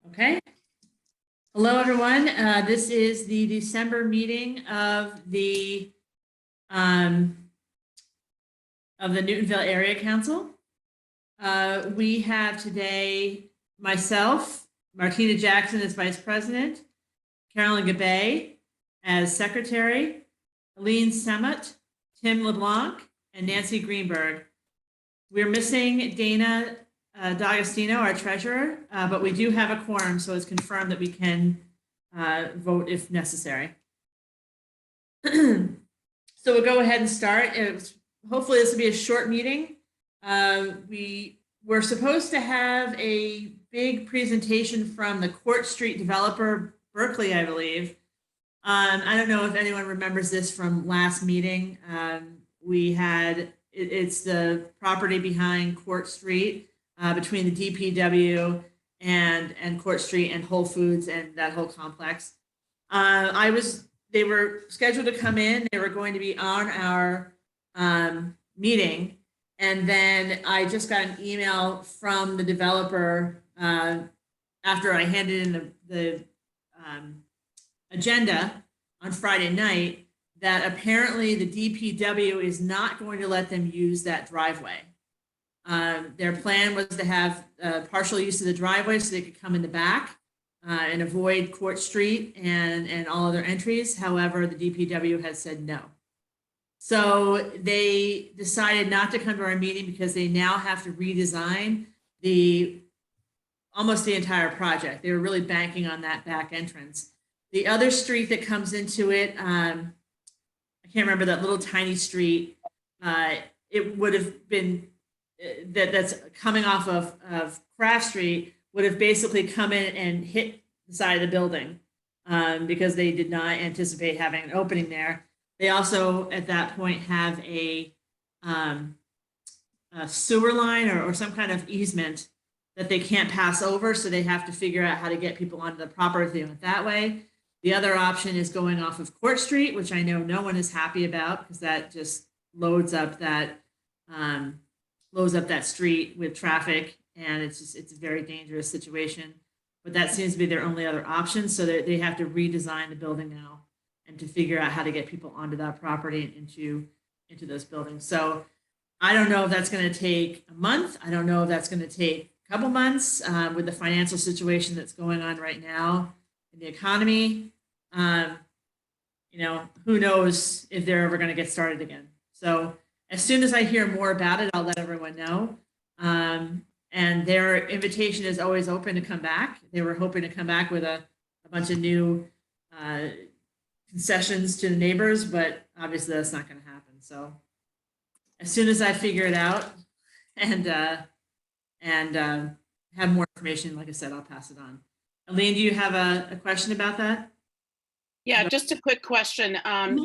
Okay. Hello, everyone. This is the December meeting of the Newtonville Area Council. We have today myself, Martina Jackson as Vice President, Carolyn Gabay as Secretary, Aline Semet, Tim LeBlanc, and Nancy Greenberg. We're missing Dana D'Agostino, our treasurer, but we do have a quorum, so it's confirmed that we can vote if necessary. So we'll go ahead and start. Hopefully this will be a short meeting. We were supposed to have a big presentation from the Court Street developer, Berkeley, I believe. I don't know if anyone remembers this from last meeting. It's the property behind Court Street, between the DPW and Court Street and Whole Foods and that whole complex. They were scheduled to come in. They were going to be on our meeting. And then I just got an email from the developer after I handed in the agenda on Friday night that apparently the DPW is not going to let them use that driveway. Their plan was to have partial use of the driveway so they could come in the back and avoid Court Street and all other entries. However, the DPW has said no. So they decided not to come to our meeting because they now have to redesign almost the entire project. They were really banking on that back entrance. The other street that comes into it, I can't remember that little tiny street. It would have been that's coming off of Craft Street would have basically come in and hit the side of the building because they did not anticipate having an opening there. They also, at that point, have a sewer line or some kind of easement that they can't pass over, so they have to figure out how to get people onto the property that way. The other option is going off of Court Street, which I know no one is happy about because that just loads up that street with traffic, and it's a very dangerous situation. But that seems to be their only other option, so they have to redesign the building now and to figure out how to get people onto that property and into those buildings. So I don't know if that's going to take a month. I don't know if that's going to take a couple months with the financial situation that's going on right now in the economy. Who knows if they're ever going to get started again. So as soon as I hear more about it, I'll let everyone know. And their invitation is always open to come back. They were hoping to come back with a bunch of new concessions to the neighbors, but obviously that's not going to happen. So as soon as I figure it out and have more information, like I said, I'll pass it on. Aline, do you have a question about that? Yeah, just a quick question.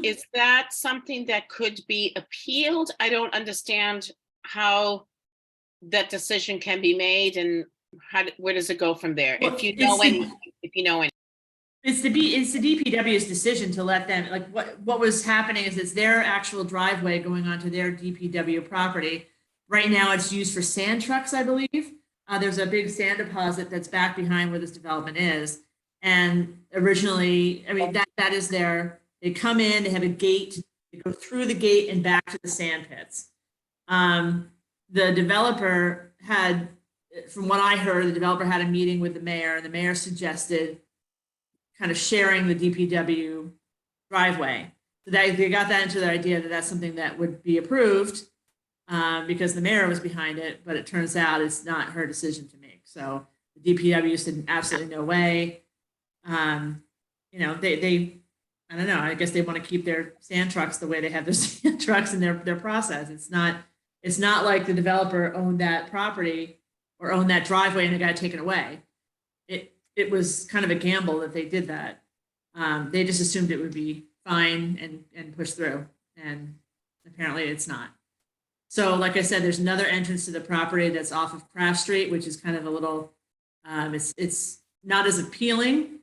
Is that something that could be appealed? I don't understand how that decision can be made, and where does it go from there? Well, if you know any. It's the DPW's decision to let them, like what was happening is it's their actual driveway going onto their DPW property. Right now it's used for sand trucks, I believe. There's a big sand deposit that's back behind where this development is. And originally, I mean, that is they come in, they have a gate, they go through the gate and back to the sand pits. The developer had, from what I heard, the developer had a meeting with the mayor, and the mayor suggested kind of sharing the DPW driveway. So they got that into their idea that that's something that would be approved because the mayor was behind it, but it turns out it's not her decision to make. So the DPW said absolutely no way. I don't know, I guess they want to keep their sand trucks the way they have their sand trucks in their process. It's not like the developer owned that property or owned that driveway and it got taken away. It was kind of a gamble that they did that. They just assumed it would be fine and pushed through, and apparently it's not. So like I said, there's another entrance to the property that's off of Craft Street, which is kind of a little, it's not as appealing.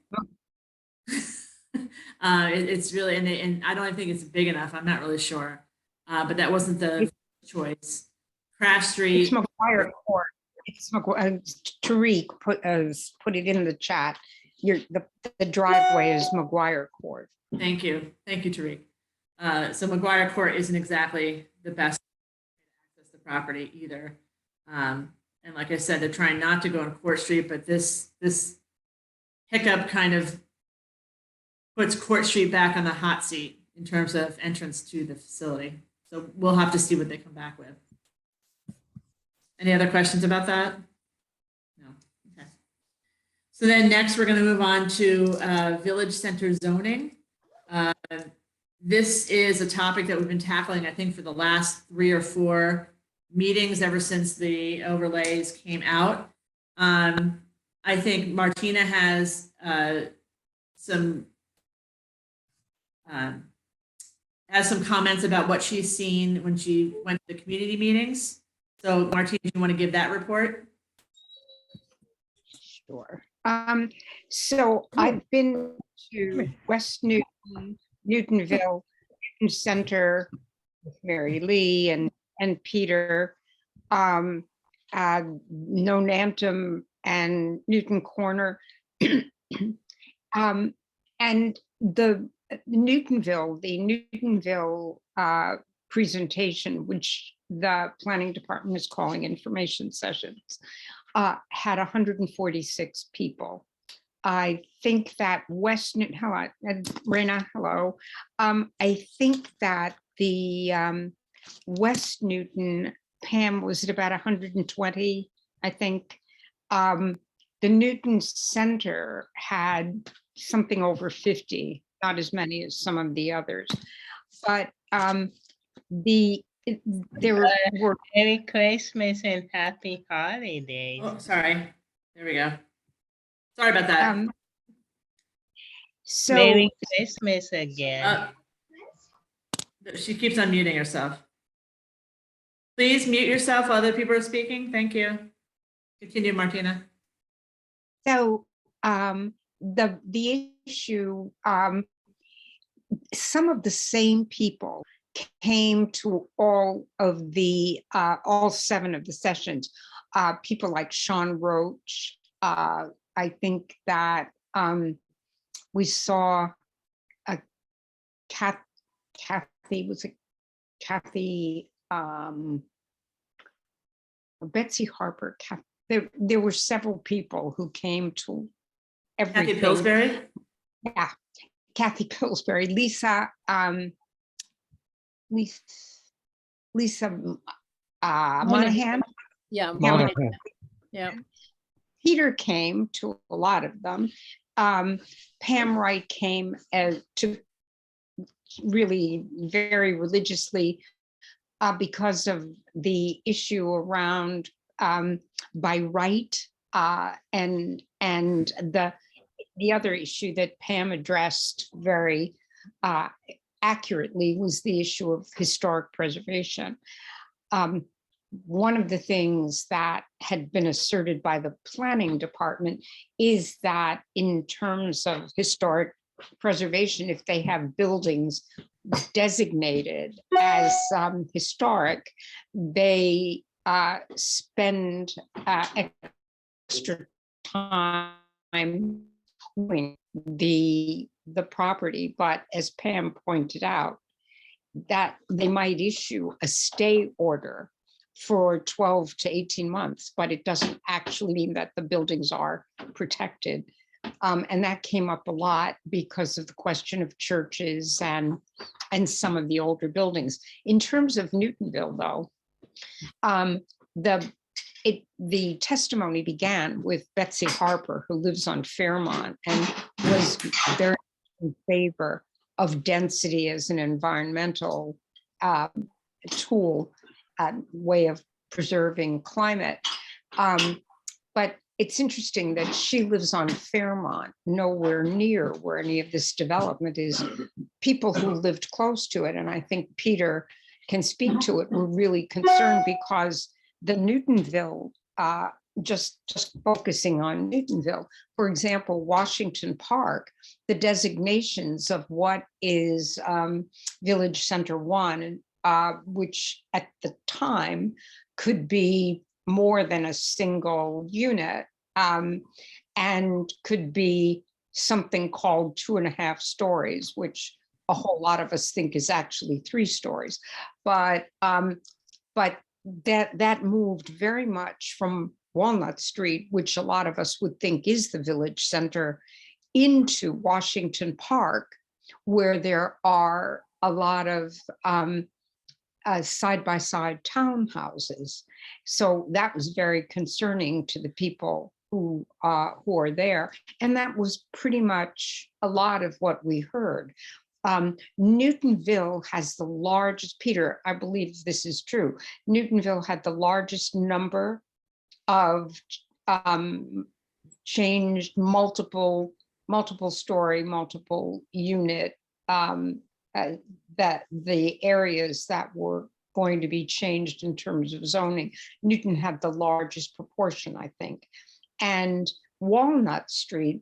It's really, and I don't think it's big enough. I'm not really sure, but that wasn't the choice. Craft Street. It's McGuire Court. Tariq put it in the chat. The driveway is McGuire Court. Thank you. Thank you, Tariq. So McGuire Court isn't exactly the best way to access the property either. And like I said, they're trying not to go on Court Street, but this hiccup kind of puts Court Street back on the hot seat in terms of entrance to the facility. So we'll have to see what they come back with. Any other questions about that? No. Okay. So then next we're going to move on to village center zoning. This is a topic that we've been tackling, I think, for the last 3 or 4 meetings ever since the overlays came out. I think Martina has some comments about what she's seen when she went to the community meetings. So Martina, do you want to give that report? Sure. So I've been to West Newton, Newtonville, Newton Center with Mary Lee and Peter, Nonantum and Newton Corner. And the Newtonville presentation, which the planning department is calling information sessions, had 146 people. I think that West Newton, hello, Rena, hello. I think that the West Newton, Pam, was at about 120, I think. The Newton Center had something over 50, not as many as some of the others. But there were Merry Christmas and happy holidays. Oh, sorry. There we go. Sorry about that. so Merry Christmas again. She keeps unmuting herself. Please mute yourself while other people are speaking. Thank you. Continue, Martina. So the issue, some of the same people came to all 7 of the sessions. People like Sean Roach. I think that we saw Betsy Harper. There were several people who came to everything. Kathy Pillsbury? Yeah, Kathy Pillsbury, Lisa Monahan. Yeah. Monahan. Yeah. Peter came to a lot of them. Pam Wright came to really very religiously because of the issue around by right and the other issue that Pam addressed very accurately was the issue of historic preservation. One of the things that had been asserted by the planning department is that in terms of historic preservation, if they have buildings designated as historic, they spend extra time doing the property. But as Pam pointed out, that they might issue a stay order for 12 to 18 months, but it doesn't actually mean that the buildings are protected. And that came up a lot because of the question of churches and some of the older buildings. In terms of Newtonville, though, the testimony began with Betsy Harper, who lives on Fairmont and was very in favor of density as an environmental tool, way of preserving climate. But it's interesting that she lives on Fairmont, nowhere near where any of this development is. People who lived close to it, and I think Peter can speak to it, were really concerned because the Newtonville, just focusing on Newtonville, for example, Washington Park, the designations of what is Village Center 1, which at the time could be more than a single unit, and could be something called 2.5 stories, which a whole lot of us think is actually 3 stories. But that moved very much from Walnut Street, which a lot of us would think is the village center, into Washington Park, where there are a lot of side-by-side townhouses. So that was very concerning to the people who are there. And that was pretty much a lot of what we heard. Newtonville has the largest, Peter, I believe this is true. Newtonville had the largest number of changed multiple story, multiple unit, that the areas that were going to be changed in terms of zoning. Newton had the largest proportion, I think. And Walnut Street,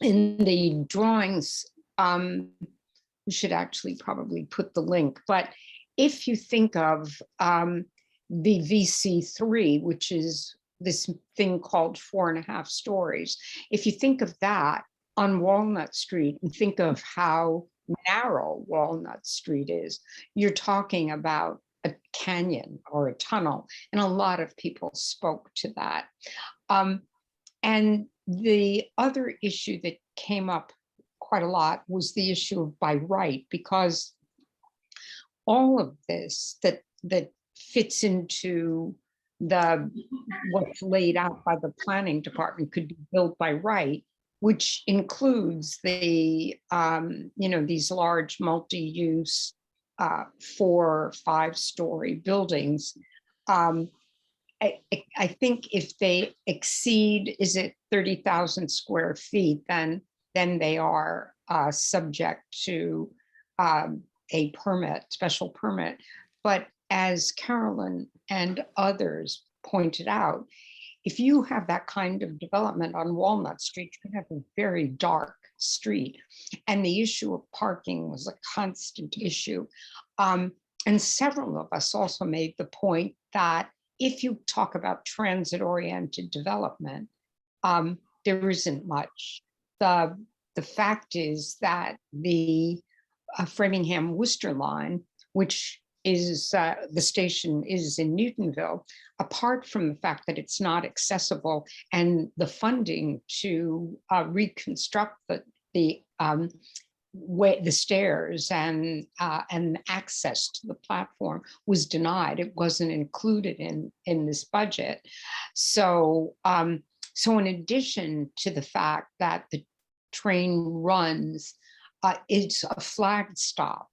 in the drawings, we should actually probably put the link, but if you think of the VC3, which is this thing called 4.5 stories, if you think of that on Walnut Street and think of how narrow Walnut Street is, you're talking about a canyon or a tunnel, and a lot of people spoke to that. And the other issue that came up quite a lot was the issue of by right, because all of this that fits into what's laid out by the planning department could be built by right, which includes the these large multi-use 4 or 5 story buildings. I think if they exceed, is it 30,000 square feet, then they are subject to a permit, special permit. But as Carolyn and others pointed out, if you have that kind of development on Walnut Street, you can have a very dark street. And the issue of parking was a constant issue. And several of us also made the point that if you talk about transit-oriented development, there isn't much. The fact is that the Framingham-Worcester line, which is the station is in Newtonville, apart from the fact that it's not accessible and the funding to reconstruct the stairs and access to the platform was denied. It wasn't included in this budget. So in addition to the fact that the train runs, it's a flagged stop.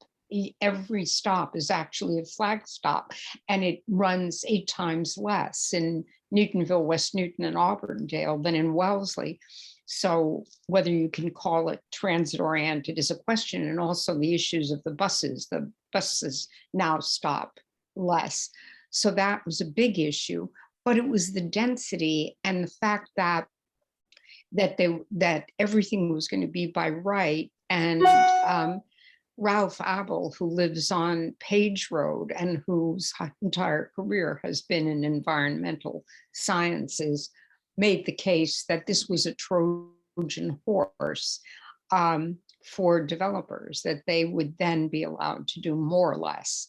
Every stop is actually a flag stop, and it runs 8 times less in Newtonville, West Newton, and Auburndale than in Wellesley. So whether you can call it transit oriented is a question, and also the issues of the buses. The buses now stop less. So that was a big issue, but it was the density and the fact that everything was going to be by right. And Ralph Abel, who lives on Page Road and whose entire career has been in environmental sciences, made the case that this was a Trojan horse for developers, that they would then be allowed to do more or less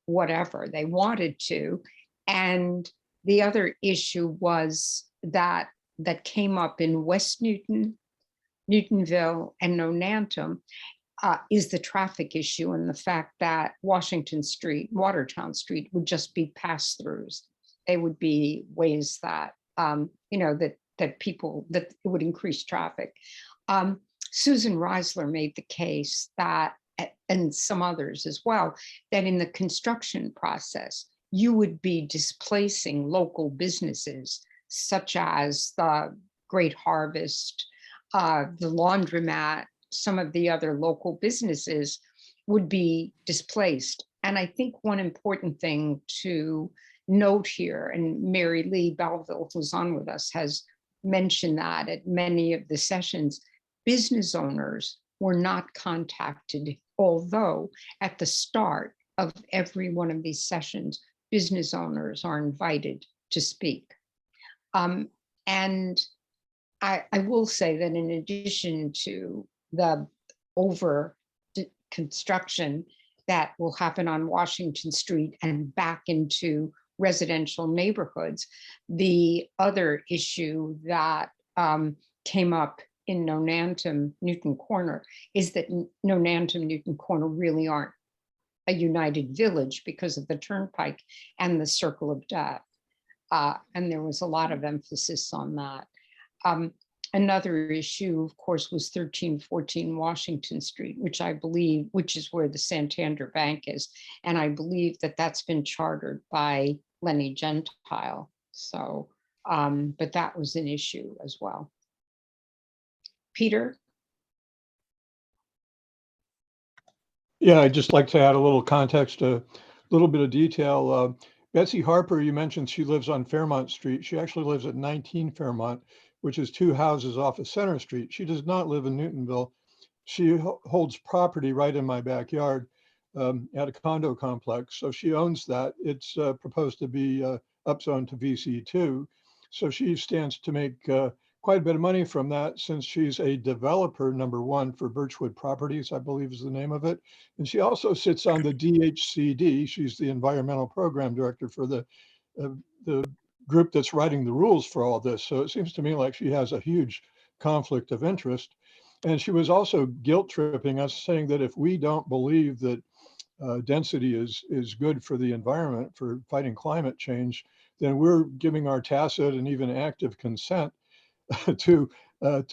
whatever they wanted to. And the other issue was that came up in West Newton, Newtonville, and Nonantum, is the traffic issue and the fact that Washington Street, Watertown Street would just be pass-throughs. They would be ways that, that it would increase traffic. Susan Reisler made the case that, and some others as well, that in the construction process, you would be displacing local businesses such as the Great Harvest, the laundromat, some of the other local businesses would be displaced. And I think one important thing to note here, and Mary Lee Belleville, who's on with us, has mentioned that at many of the sessions, business owners were not contacted, although at the start of every one of these sessions, business owners are invited to speak. And I will say that in addition to the over construction that will happen on Washington Street and back into residential neighborhoods, the other issue that came up in Nonantum Newton Corner is that Nonantum Newton Corner really aren't a united village because of the turnpike and the circle of death. And there was a lot of emphasis on that. Another issue, of course, was 1314 Washington Street, which is where the Santander Bank is. And I believe that that's been chartered by Lenny Gentile. So, but that was an issue as well. Peter? Yeah, I'd just like to add a little context, a little bit of detail. Betsy Harper, you mentioned she lives on Fairmont Street. She actually lives at 19 Fairmont, which is 2 houses off of Center Street. She does not live in Newtonville. She holds property right in my backyard at a condo complex. So she owns that. It's proposed to be upzoned to VC2. So she stands to make quite a bit of money from that, since she's a developer, number one, for Birchwood Properties, I believe is the name of it. And she also sits on the DHCD. She's the environmental program director for the group that's writing the rules for all this. So it seems to me like she has a huge conflict of interest. And she was also guilt tripping us, saying that if we don't believe that density is good for the environment, for fighting climate change, then we're giving our tacit and even active consent to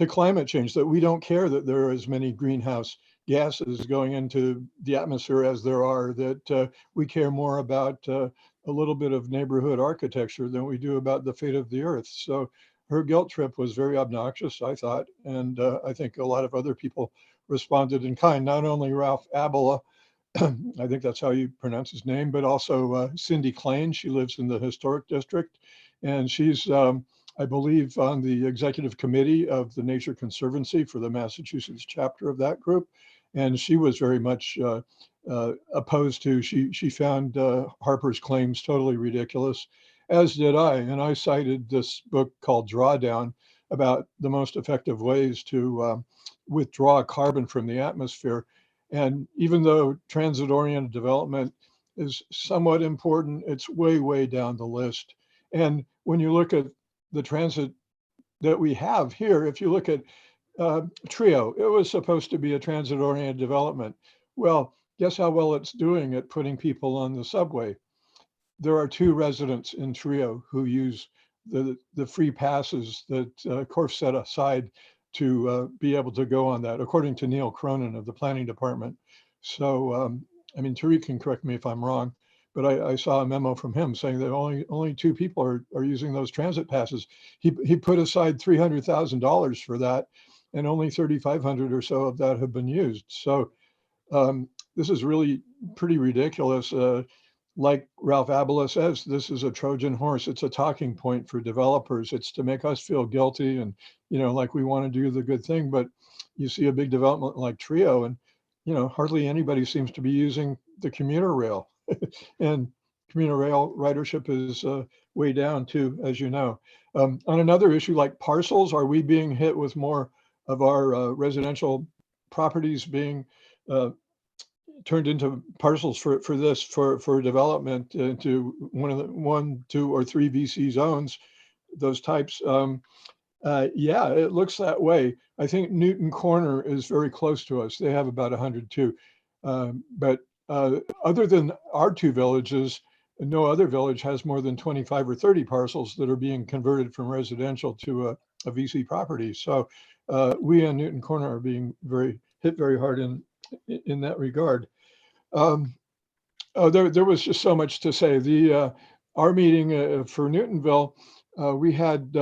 climate change, that we don't care that there are as many greenhouse gases going into the atmosphere as there are, that we care more about a little bit of neighborhood architecture than we do about the fate of the earth. So her guilt trip was very obnoxious, I thought, and I think a lot of other people responded in kind, not only Ralph Abela, I think that's how you pronounce his name, but also Cindy Klain. She lives in the historic district, and she's I believe on the executive committee of the Nature Conservancy for the Massachusetts chapter of that group. And she was very much opposed to, she found Harper's claims totally ridiculous, as did I. And I cited this book called Drawdown about the most effective ways to withdraw carbon from the atmosphere. And even though transit-oriented development is somewhat important, it's way, way down the list. And when you look at the transit that we have here, if you look at Trio, it was supposed to be a transit-oriented development. Well, guess how well it's doing at putting people on the subway? There are 2 residents in Trio who use the free passes that Corf set aside to be able to go on that, according to Neil Cronin of the planning department. So, I mean, Tariq can correct me if I'm wrong, but I saw a memo from him saying that only 2 people are using those transit passes. He put aside $300,000 for that, and only 3,500 or so of that have been used. So this is really pretty ridiculous. Like Ralph Abela says, this is a Trojan horse. It's a talking point for developers. It's to make us feel guilty and, like we want to do the good thing. But you see a big development like Trio, and, hardly anybody seems to be using the commuter rail. And commuter rail ridership is way down too, as you know. On another issue like parcels, are we being hit with more of our residential properties being turned into parcels for development into 1, 2, or 3 VC zones, those types? Yeah, it looks that way. I think Newton Corner is very close to us. They have about 102. But other than our 2 villages, no other village has more than 25 or 30 parcels that are being converted from residential to a VC property. So we on Newton Corner are being hit very hard in that regard. There was just so much to say. Our meeting for Newtonville, we had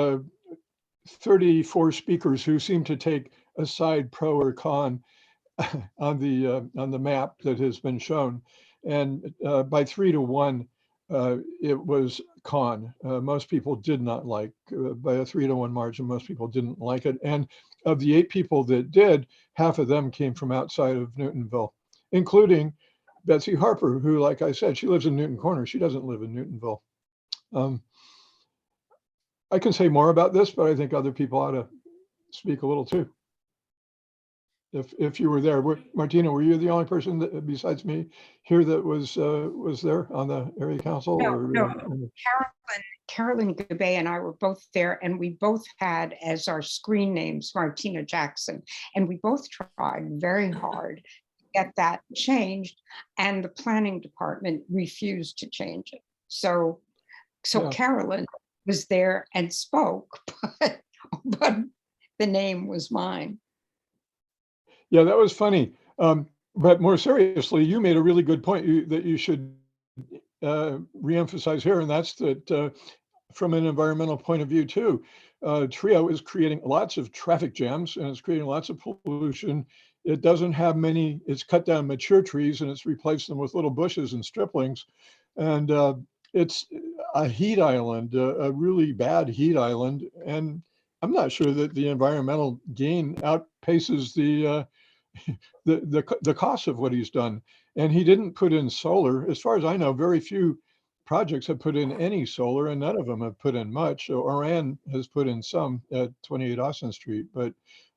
34 speakers who seemed to take a side, pro or con, on the map that has been shown, and by 3 to 1, it was con. Most people did not like, by a 3 to 1 margin, most people didn't like it. And of the 8 people that did, half of them came from outside of Newtonville, including Betsy Harper, who, like I said, she lives in Newton Corner. She doesn't live in Newtonville. I can say more about this, but I think other people ought to speak a little too. If you were there, Martina, were you the only person that, besides me here, that was there on the area council? No. Carolyn Gabay and I were both there, and we both had as our screen names Martina Jackson, and we both tried very hard to get that changed, and the planning department refused to change it. So Yeah. Carolyn was there and spoke, but the name was mine. Yeah, that was funny. But more seriously, you made a really good point that you should reemphasize here, and that's that from an environmental point of view too, Trio is creating lots of traffic jams and it's creating lots of pollution. It doesn't have many, it's cut down mature trees and it's replaced them with little bushes and striplings. And it's a heat island, a really bad heat island. And I'm not sure that the environmental gain outpaces the cost of what he's done. And he didn't put in solar. As far as I know, very few projects have put in any solar, and none of them have put in much. Oran has put in some at 28 Austin Street, but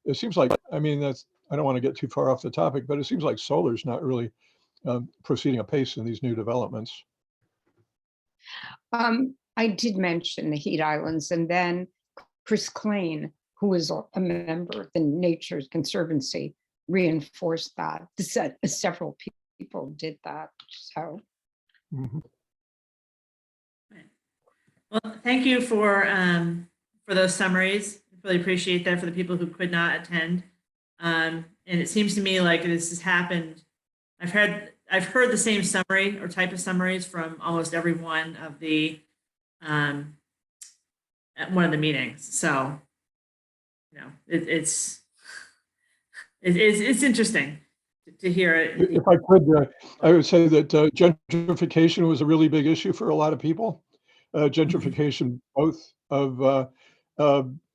it seems like, I mean, I don't want to get too far off the topic, but it seems like solar's not really proceeding apace in these new developments. I did mention the heat islands, and then Chris Klein, who is a member of the Nature Conservancy, reinforced that. Several people did that. So. Mhm. Well, thank you for those summaries. Really appreciate that for the people who could not attend. And it seems to me like this has happened. I've heard the same summary or type of summaries from almost every one of the at one of the meetings. So, you know, it's interesting to hear it. If I could, I would say that gentrification was a really big issue for a lot of people. Gentrification, both of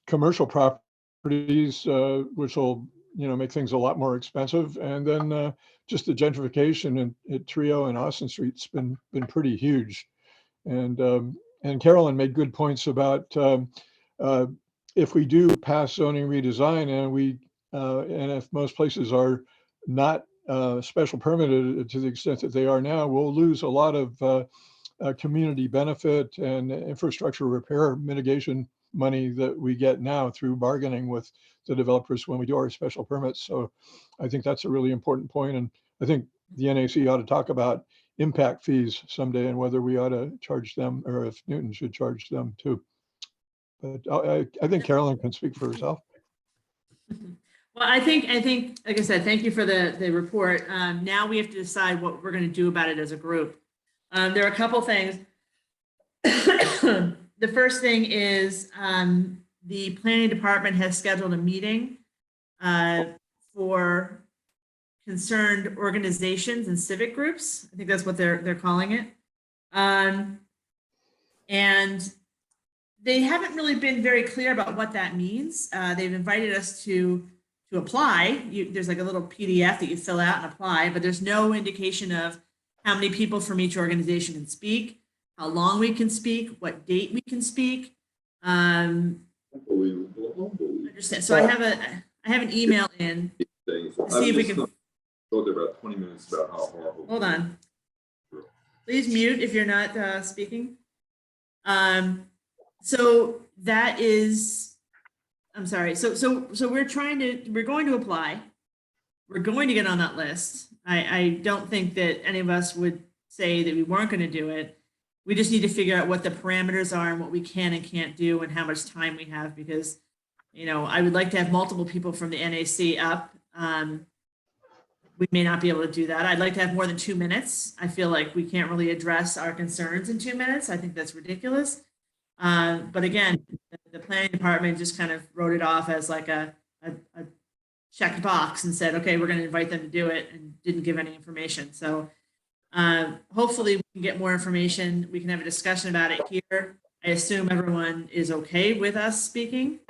commercial properties, which will, make things a lot more expensive, and then just the gentrification at Trio and Austin Street's been pretty huge. And Carolyn made good points about if we do pass zoning redesign and if most places are not special permitted to the extent that they are now, we'll lose a lot of community benefit and infrastructure repair mitigation money that we get now through bargaining with the developers when we do our special permits. So I think that's a really important point. And I think the NAC ought to talk about impact fees someday and whether we ought to charge them or if Newton should charge them too. But I think Carolyn can speak for herself. Well, I think, like I said, thank you for the report. Now we have to decide what we're going to do about it as a group. There are a couple things. The first thing is the planning department has scheduled a meeting for concerned organizations and civic groups. I think that's what they're calling it. And they haven't really been very clear about what that means. They've invited us to apply. There's like a little PDF that you fill out and apply, but there's no indication of how many people from each organization can speak, how long we can speak, what date we can speak. Unbelievable. Understand. So I have an email in to see if we can. Talked about 20 minutes about how horrible. Hold on. Please mute if you're not speaking. So that is, I'm sorry. So we're going to apply. We're going to get on that list. I don't think that any of us would say that we weren't going to do it. We just need to figure out what the parameters are and what we can and can't do and how much time we have, because, I would like to have multiple people from the NAC up. We may not be able to do that. I'd like to have more than 2 minutes. I feel like we can't really address our concerns in 2 minutes. I think that's ridiculous. But again, the planning department just kind of wrote it off as like a checked box and said, okay, we're going to invite them to do it, and didn't give any information. So hopefully we can get more information. We can have a discussion about it here. I assume everyone is okay with us speaking.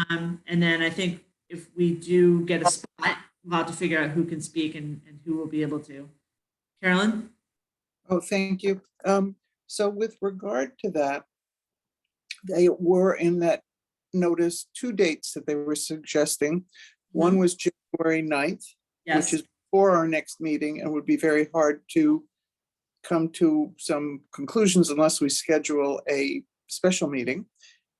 And then I think if we do get a spot, we'll have to figure out who can speak and who will be able to. Carolyn? Oh, thank you. So with regard to that, They were in that notice 2 dates that they were suggesting. One was January 9th, which Yes, is before our next meeting and would be very hard to come to some conclusions unless we schedule a special meeting.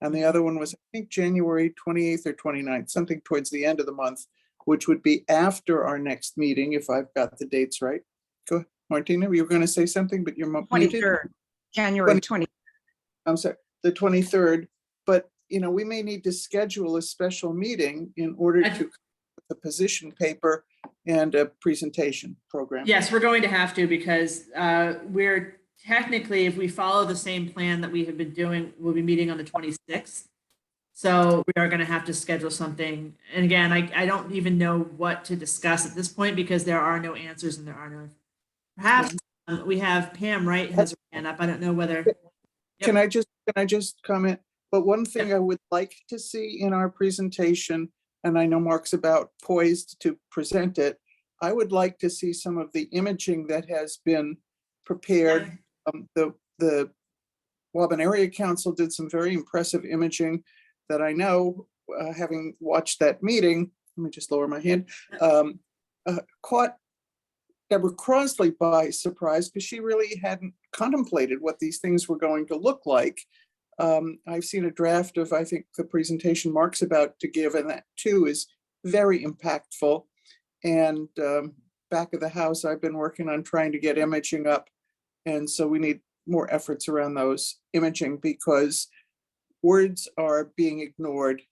And the other one was, I think, January 28th or 29th, something towards the end of the month, which would be after our next meeting, if I've got the dates right. Go ahead, Martina, you were going to say something, but you're muted. 23rd, January 20. I'm sorry, the 23rd, but we may need to schedule a special meeting in order to come up with a position paper and a presentation program. yes, we're going to have to, because we're technically, if we follow the same plan that we have been doing, we'll be meeting on the 26th. So we are going to have to schedule something. And again, I don't even know what to discuss at this point, because there are no answers and there are no, perhaps we have Pam Wright has her hand up. I don't know whether. Can I just comment? But one thing I would like to see in our presentation, and I know Mark's about poised to present it, I would like to see some of the imaging that has been prepared. The Woburn Area Council did some very impressive imaging that I know, having watched that meeting, let me just lower my hand, caught Deborah Crosley by surprise, because she really hadn't contemplated what these things were going to look like. I've seen a draft of, I think, the presentation Mark's about to give, and that too is very impactful. And back of the house, I've been working on trying to get imaging up. And so we need more efforts around those imaging, because words are being ignored.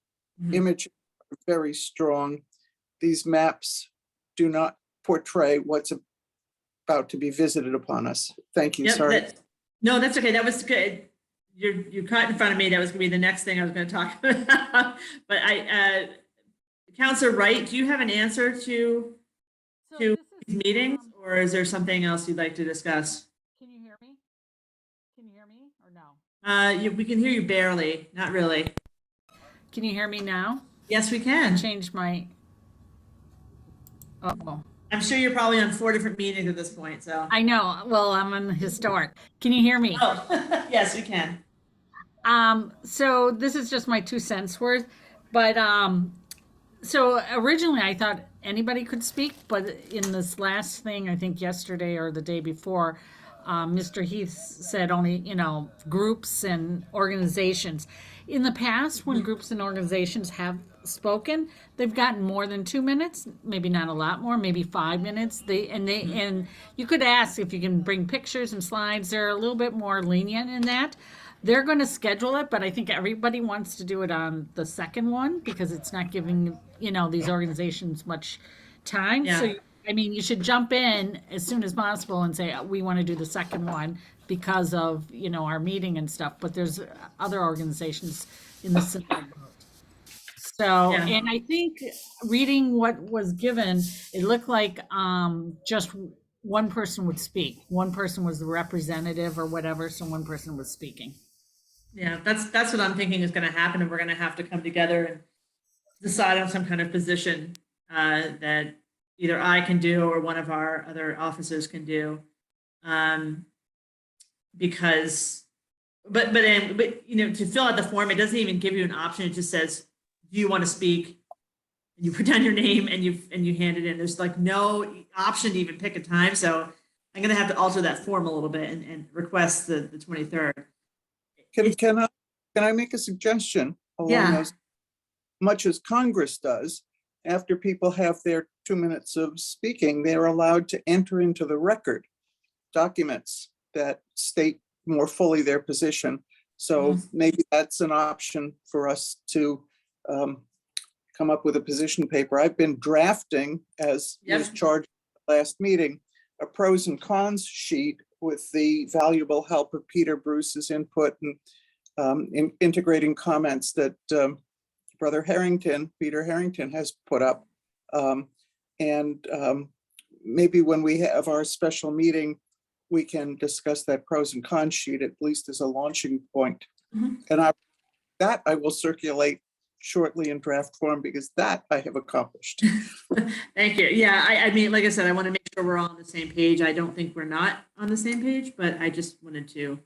Images are very strong. These maps do not portray what's about to be visited upon us. Thank you. Yep, Sorry. no, that's okay. That was good. You caught in front of me. That was going to be the next thing I was going to talk about. But Councilor Wright, do you have an answer to these meetings, or is there something else you'd like to discuss? Can you hear me? Can you hear me or no? We can hear you barely, not really. Can you hear me now? Yes, we can. Change my. Oh, I'm sure you're probably on 4 different meetings at this point, so. I know. Well, I'm on historic. Can you hear me? Oh, yes, we can. So this is just my 2 cents worth, but so originally I thought anybody could speak, but in this last thing, I think yesterday or the day before, Mr. Heath said only, groups and organizations. In the past, when groups and organizations have spoken, they've gotten more than 2 minutes, maybe not a lot more, maybe 5 minutes. And you could ask if you can bring pictures and slides. They're a little bit more lenient in that. They're going to schedule it, but I think everybody wants to do it on the second one, because it's not giving, these organizations much time. Yeah. So, you should jump in as soon as possible and say, we want to do the second one because of, our meeting and stuff. But there's other organizations in the similar boat. So, Yeah. and I think reading what was given, it looked like just one person would speak. One person was the representative or whatever, so one person was speaking. Yeah, that's what I'm thinking is going to happen, and we're going to have to come together and decide on some kind of position that either I can do or one of our other officers can do, because, but to fill out the form, it doesn't even give you an option. It just says, "Do you want to speak?" And you put down your name and you hand it in. There's like no option to even pick a time, so I'm going to have to alter that form a little bit and request the 23rd. Can I make a suggestion along those? Much as Congress does, after people have their 2 minutes of speaking, they're allowed to enter into the record documents that state more fully their position. So maybe that's an option for us to come up with a position paper. I've been drafting, as was charged at the last meeting, a pros and cons sheet with the valuable help of Peter Bruce's input and in integrating comments that Peter Harrington has put up. Maybe when we have our special meeting, we can discuss that pros and cons sheet, at least as a launching point. And I will circulate shortly in draft form, because that I have accomplished. Thank you. Yeah, I mean, like I said, I want to make sure we're all on the same page. I don't think we're not on the same page, but I just wanted to,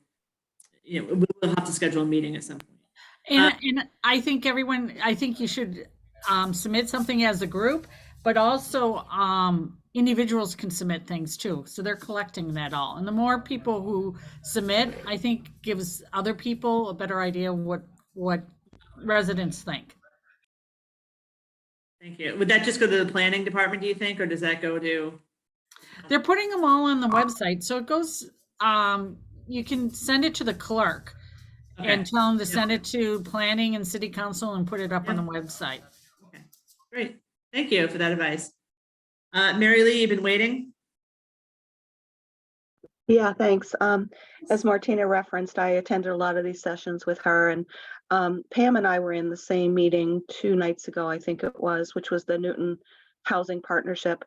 we'll have to schedule a meeting at some point. And I think I think you should submit something as a group, but also individuals can submit things too. So they're collecting that all. And the more people who submit, I think gives other people a better idea what residents think. Thank you. Would that just go to the planning department, do you think, or does that go to? They're putting them all on the website. So it goes, you can send it to the clerk and Okay, tell them to Yeah. send it to planning and city council and put it up on the website. okay, great. Thank you for that advice. Mary Lee, you've been waiting? Yeah, thanks. As Martina referenced, I attended a lot of these sessions with her, and Pam and I were in the same meeting 2 nights ago, I think it was, which was the Newton Housing Partnership.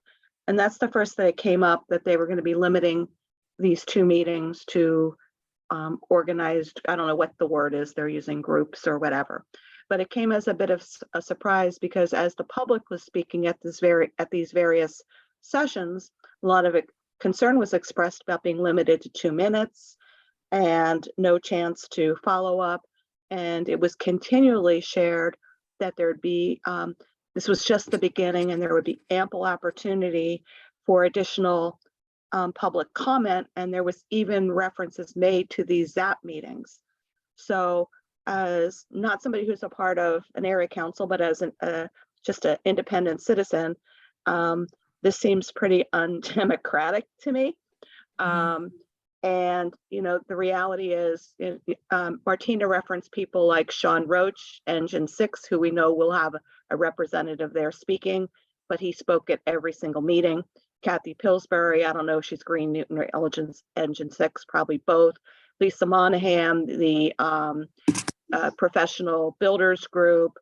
And that's the first that came up, that they were going to be limiting these 2 meetings to organized, I don't know what the word is, they're using groups or whatever. But it came as a bit of a surprise, because as the public was speaking at these various sessions, a lot of concern was expressed about being limited to 2 minutes and no chance to follow up. And it was continually shared that there'd be, this was just the beginning, and there would be ample opportunity for additional public comment. And there was even references made to these ZAP meetings. So as not somebody who's a part of an area council, but as just an independent citizen, this seems pretty undemocratic to me. And, you know, the reality is, Martina referenced people like Sean Roach, Engine 6, who we know will have a representative there speaking, but he spoke at every single meeting. Kathy Pillsbury, I don't know if she's Green, Newton, or Engine 6, probably both. Lisa Monahan, the professional builders group,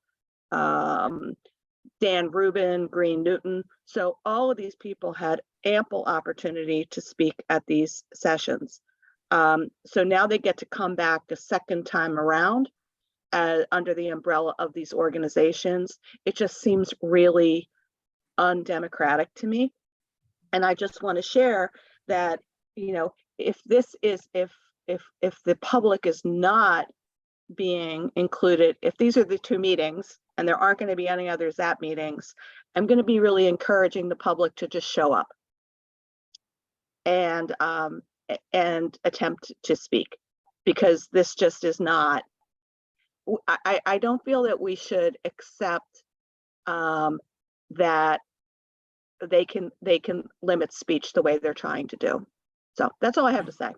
Dan Rubin, Green Newton. So all of these people had ample opportunity to speak at these sessions. So now they get to come back a second time around under the umbrella of these organizations. It just seems really undemocratic to me. And I just want to share that, you know, if the public is not being included, if these are the 2 meetings and there aren't going to be any other ZAP meetings, I'm going to be really encouraging the public to just show up and attempt to speak, because this just is not, I don't feel that we should accept that they can limit speech the way they're trying to do. So that's all I have to say.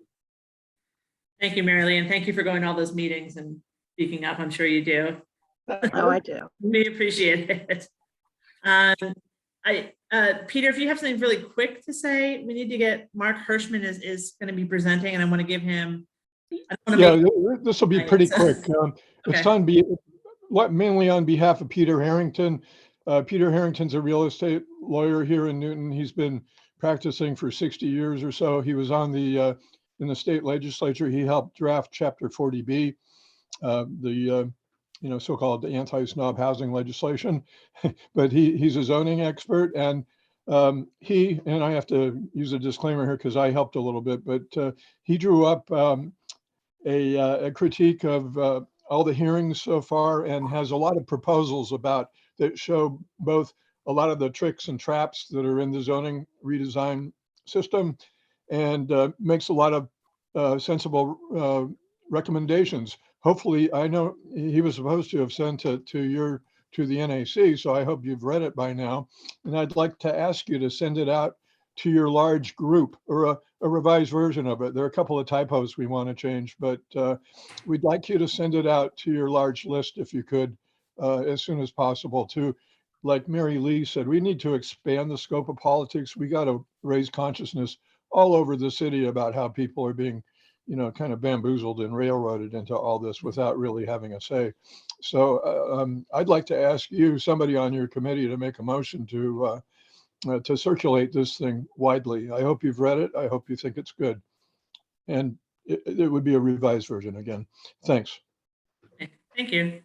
Thank you, Mary Lee, and thank you for going to all those meetings and speaking up. I'm sure you do. Oh, I do. We appreciate it. Peter, if you have something really quick to say, we need to get Mark Hirschman is going to be presenting, and I want to give him. This will be pretty quick. It's mainly on behalf of Peter Harrington. Peter Harrington's a real estate lawyer here in Newton. He's been practicing for 60 years or so. He was on the in the state legislature. He helped draft Chapter 40B, the so-called anti-snob housing legislation. But he's a zoning expert, and he, and I have to use a disclaimer here because I helped a little bit, but he drew up a critique of all the hearings so far, and has a lot of proposals that show both a lot of the tricks and traps that are in the zoning redesign system, and makes a lot of sensible recommendations. Hopefully, I know he was supposed to have sent it to the NAC, so I hope you've read it by now. And I'd like to ask you to send it out to your large group, or a revised version of it. There are a couple of typos we want to change, but we'd like you to send it out to your large list if you could, as soon as possible. To, like Mary Lee said, we need to expand the scope of politics. We got to raise consciousness all over the city about how people are being, kind of bamboozled and railroaded into all this without really having a say. So I'd like to ask you, somebody on your committee, to make a motion to circulate this thing widely. I hope you've read it. I hope you think it's good. And it would be a revised version again. Thanks. Okay, thank you.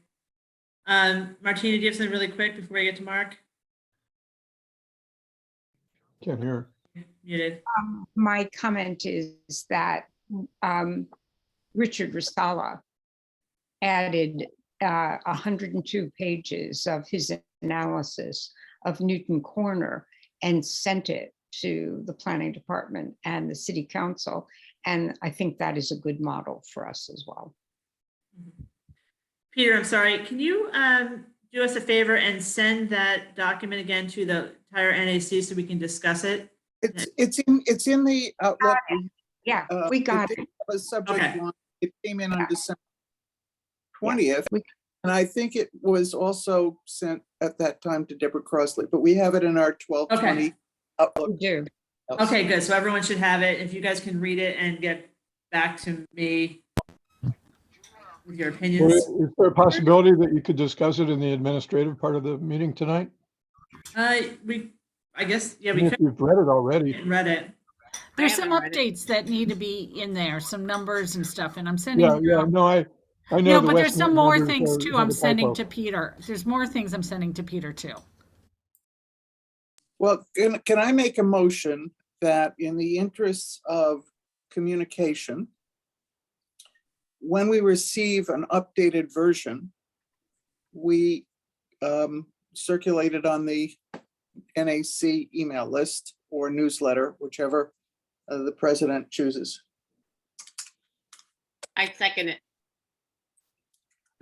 Martina, do you have something really quick before we get to Mark? Can't hear. Muted. My comment is that Richard Rosala added 102 pages of his analysis of Newton Corner and sent it to the planning department and the city council. And I think that is a good model for us as well. Peter, I'm sorry, can you do us a favor and send that document again to the entire NAC so we can discuss it? It's in the Outlook. Yeah, we got did it. have a subject Okay. line. It came in on Yeah. December 20th. we- And I think it was also sent at that time to Deborah Crossley, but we have it in our 12/20 Outlook. We do. Okay, good. So everyone should have it. If you guys can read it and get back to me with your Well, opinions. is there a possibility that you could discuss it in the administrative part of the meeting tonight? I guess, yeah, we If could you've read it already. have read it. There's some haven't read it. updates that need to be in there, some numbers and stuff, and I'm sending. Yeah, no, I know. No, the but there's West some more members things are- too have I'm a sending typo. to Peter. There's more things I'm sending to Peter too. Well, can I make a motion that in the interests of communication, when we receive an updated version, we circulate it on the NAC email list or newsletter, whichever the president chooses. I second it.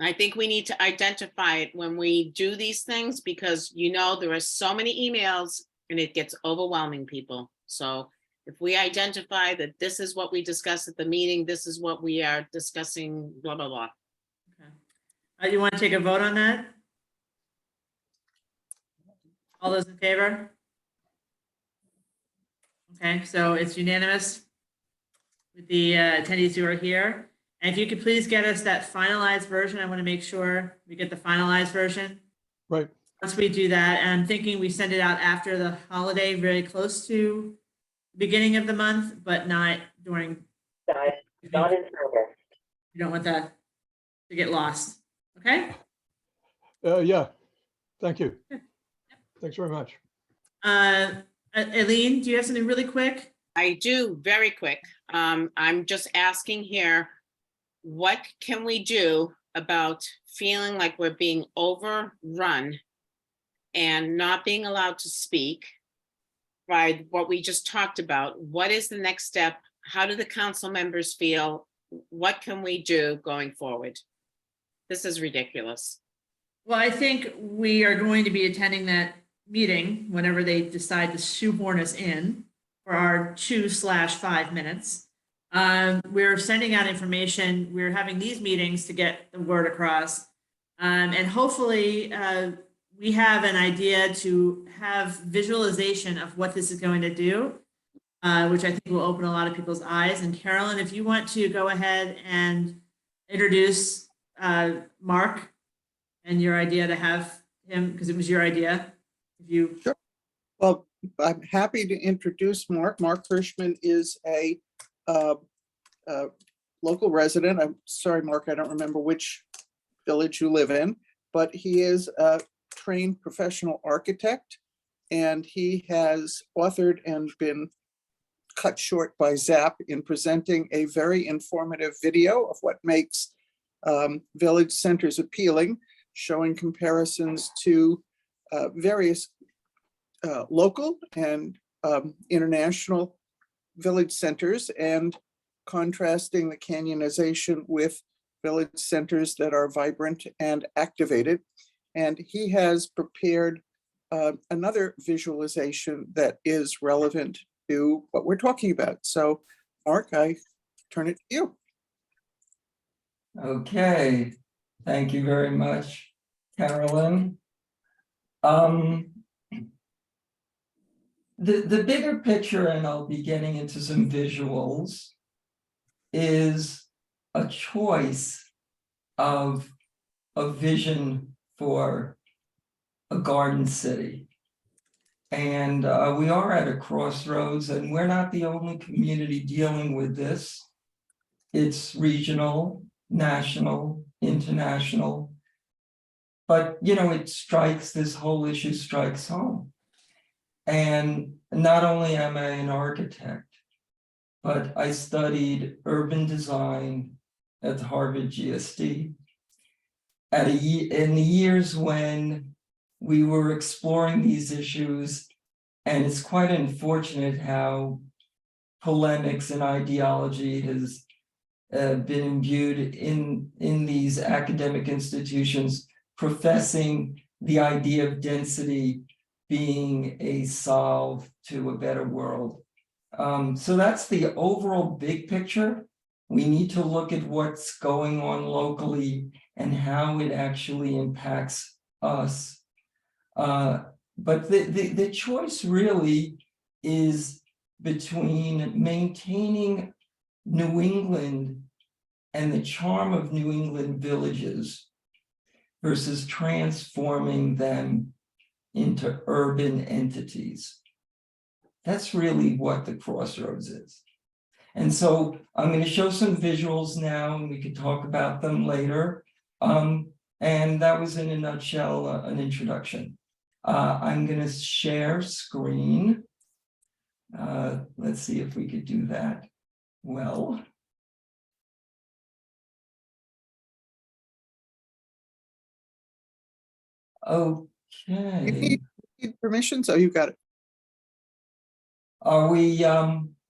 I think we need to identify it when we do these things because there are so many emails and it gets overwhelming, people. So if we identify that this is what we discussed at the meeting, this is what we are discussing, blah, blah, blah. You want to take a vote on that? All those in favor? Okay, so it's unanimous with the attendees who are here. And if you could please get us that finalized version, I want to make sure we get the finalized version. Right. Once we do that, and I'm thinking we send it out after the holiday, very close to the beginning of the month, but not during. Not in August. You don't want that to get lost, okay? Yeah, thank you. Thanks very much. Aileen, do you have something really quick? I do, very quick. I'm just asking here, what can we do about feeling like we're being overrun and not being allowed to speak by what we just talked about? What is the next step? How do the council members feel? What can we do going forward? This is ridiculous. Well, I think we are going to be attending that meeting whenever they decide to shoehorn us in for our 2/5 minutes. We're sending out information. We're having these meetings to get the word across. And hopefully we have an idea to have visualization of what this is going to do, which I think will open a lot of people's eyes. And Carolyn, if you want to go ahead and introduce Mark and your idea to have him, because it was your idea. If you Sure. Well, I'm happy to introduce Mark. Mark Hirschman is a local resident. I'm sorry, Mark, I don't remember which village you live in, but he is a trained professional architect, and he has authored and been cut short by Zap in presenting a very informative video of what makes village centers appealing, showing comparisons to various local and international village centers and contrasting the canyonization with village centers that are vibrant and activated. And he has prepared another visualization that is relevant to what we're talking about. So, Mark, I turn it to you. Okay, thank you very much, Carolyn. The bigger picture, and I'll be getting into some visuals, is a choice of a vision for a garden city. And we are at a crossroads, and we're not the only community dealing with this. It's regional, national, international. But, this whole issue strikes home. And not only am I an architect, but I studied urban design at Harvard GSD. in the years when we were exploring these issues, and it's quite unfortunate how polemics and ideology has been imbued in these academic institutions, professing the idea of density being a solve to a better world. So that's the overall big picture. We need to look at what's going on locally and how it actually impacts us. But the choice really is between maintaining New England and the charm of New England villages versus transforming them into urban entities. That's really what the crossroads is. And so I'm going to show some visuals now, and we could talk about them later. And that was in a nutshell, an introduction. I'm going to share screen. Let's see if we could do that well. Okay. You need permission, so you got it. Are we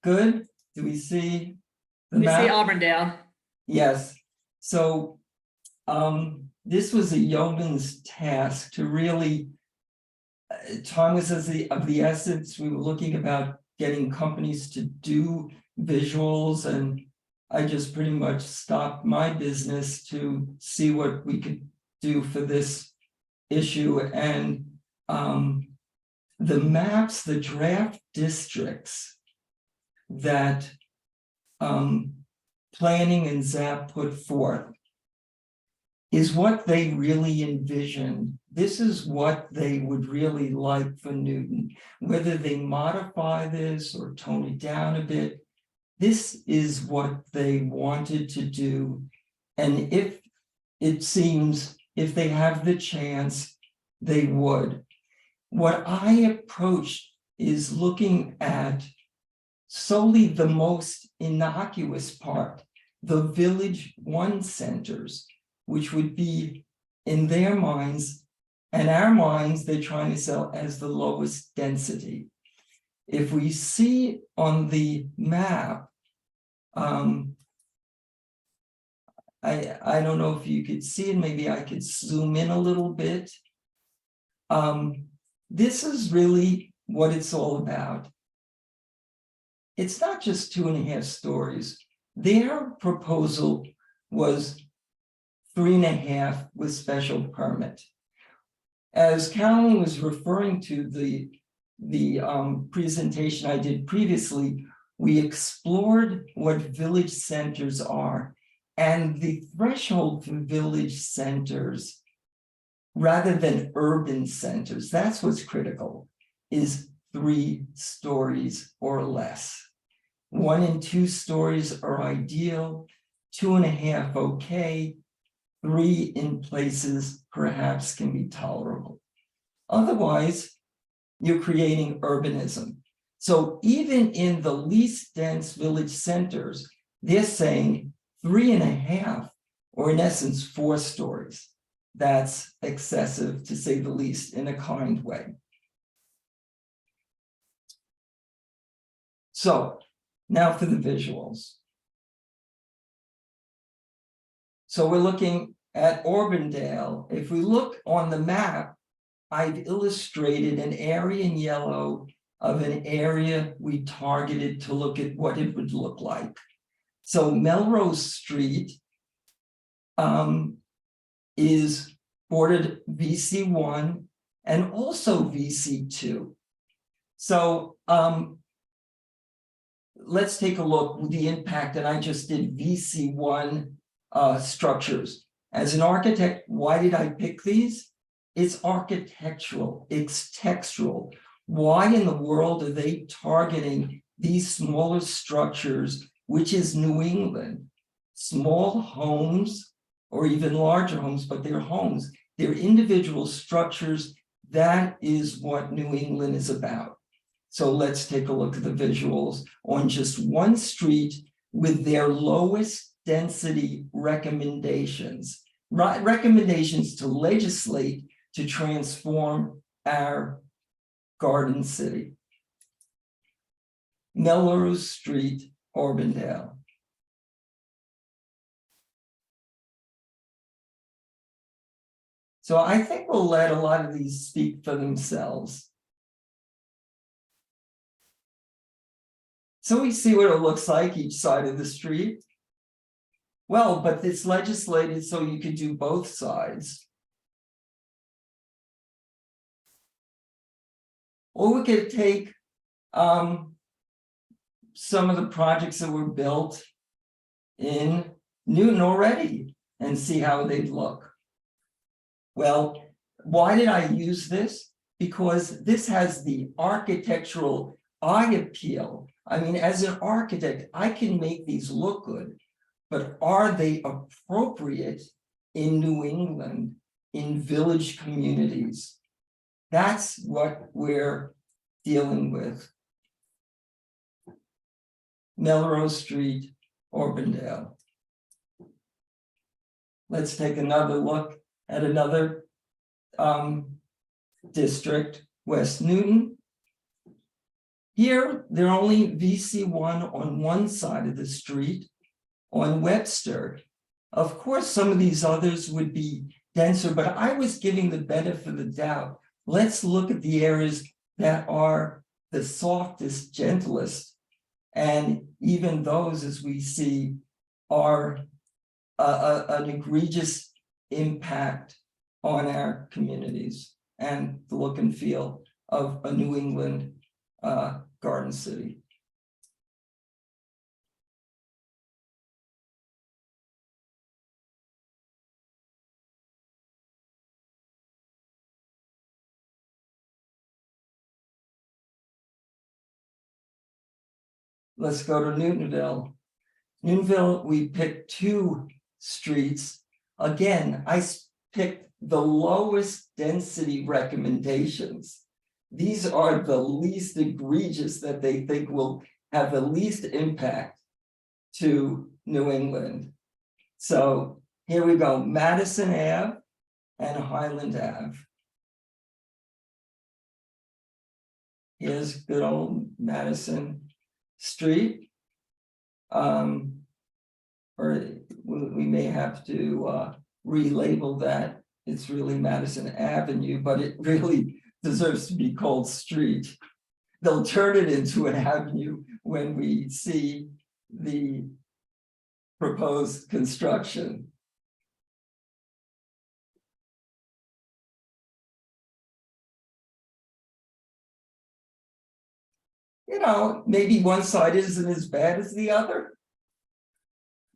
good? Do we see the We see map? Auburndale. Yes. So this was a yeoman's task to really, time was of the essence. We were looking about getting companies to do visuals, and I just pretty much stopped my business to see what we could do for this issue. And the maps, the draft districts that planning and ZAP put forth is what they really envisioned. This is what they would really like for Newton. Whether they modify this or tone it down a bit, this is what they wanted to do. And if it seems, if they have the chance, they would. What I approached is looking at solely the most innocuous part, the Village 1 centers, which would be in their minds and our minds, they're trying to sell as the lowest density. If we see on the map, I don't know if you could see it, maybe I could zoom in a little bit. This is really what it's all about. It's not just 2.5 stories. Their proposal was 3.5 with special permit. As Carolyn was referring to the presentation I did previously, we explored what village centers are, and the threshold for village centers, rather than urban centers, that's what's critical, is 3 stories or less. 1 and 2 stories are ideal, 2.5 okay, 3 in places perhaps can be tolerable. Otherwise, you're creating urbanism. So even in the least dense village centers, they're saying 3.5, or in essence 4 stories. That's excessive, to say the least, in a kind way. So now for the visuals. So we're looking at Auburndale. If we look on the map, I've illustrated an area in yellow of an area we targeted to look at what it would look like. So Melrose Street is bordered VC1 and also VC2. So let's take a look at the impact, and I just did VC1 structures. As an architect, why did I pick these? It's architectural, it's textural. Why in the world are they targeting these smaller structures, which is New England? Small homes, or even larger homes, but they're homes. They're individual structures. That is what New England is about. So let's take a look at the visuals on just one street with their lowest density recommendations. recommendations to legislate to transform our garden city. Melrose Street, Auburndale. So I think we'll let a lot of these speak for themselves. So we see what it looks like each side of the street. Well, but it's legislated so you could do both sides. Or we could take some of the projects that were built in Newton already and see how they'd look. Well, why did I use this? Because this has the architectural eye appeal. I mean, as an architect, I can make these look good, but are they appropriate in New England, in village communities? That's what we're dealing with. Melrose Street, Auburndale. Let's take another look at another district, West Newton. Here, they're only VC1 on one side of the street, on Webster. Of course, some of these others would be denser, but I was giving the benefit of the doubt. Let's look at the areas that are the softest, gentlest, and even those, as we see, are an egregious impact on our communities and the look and feel of a New England garden city. Let's go to Newtonville. Newtonville, we picked two streets. Again, I picked the lowest density recommendations. These are the least egregious that they think will have the least impact to New England. So here we go, Madison Ave and Highland Ave. Here's good old Madison Street. Or we may have to relabel that. It's really Madison Avenue, but it really deserves to be called street. They'll turn it into an avenue when we see the proposed construction. You know, maybe one side isn't as bad as the other.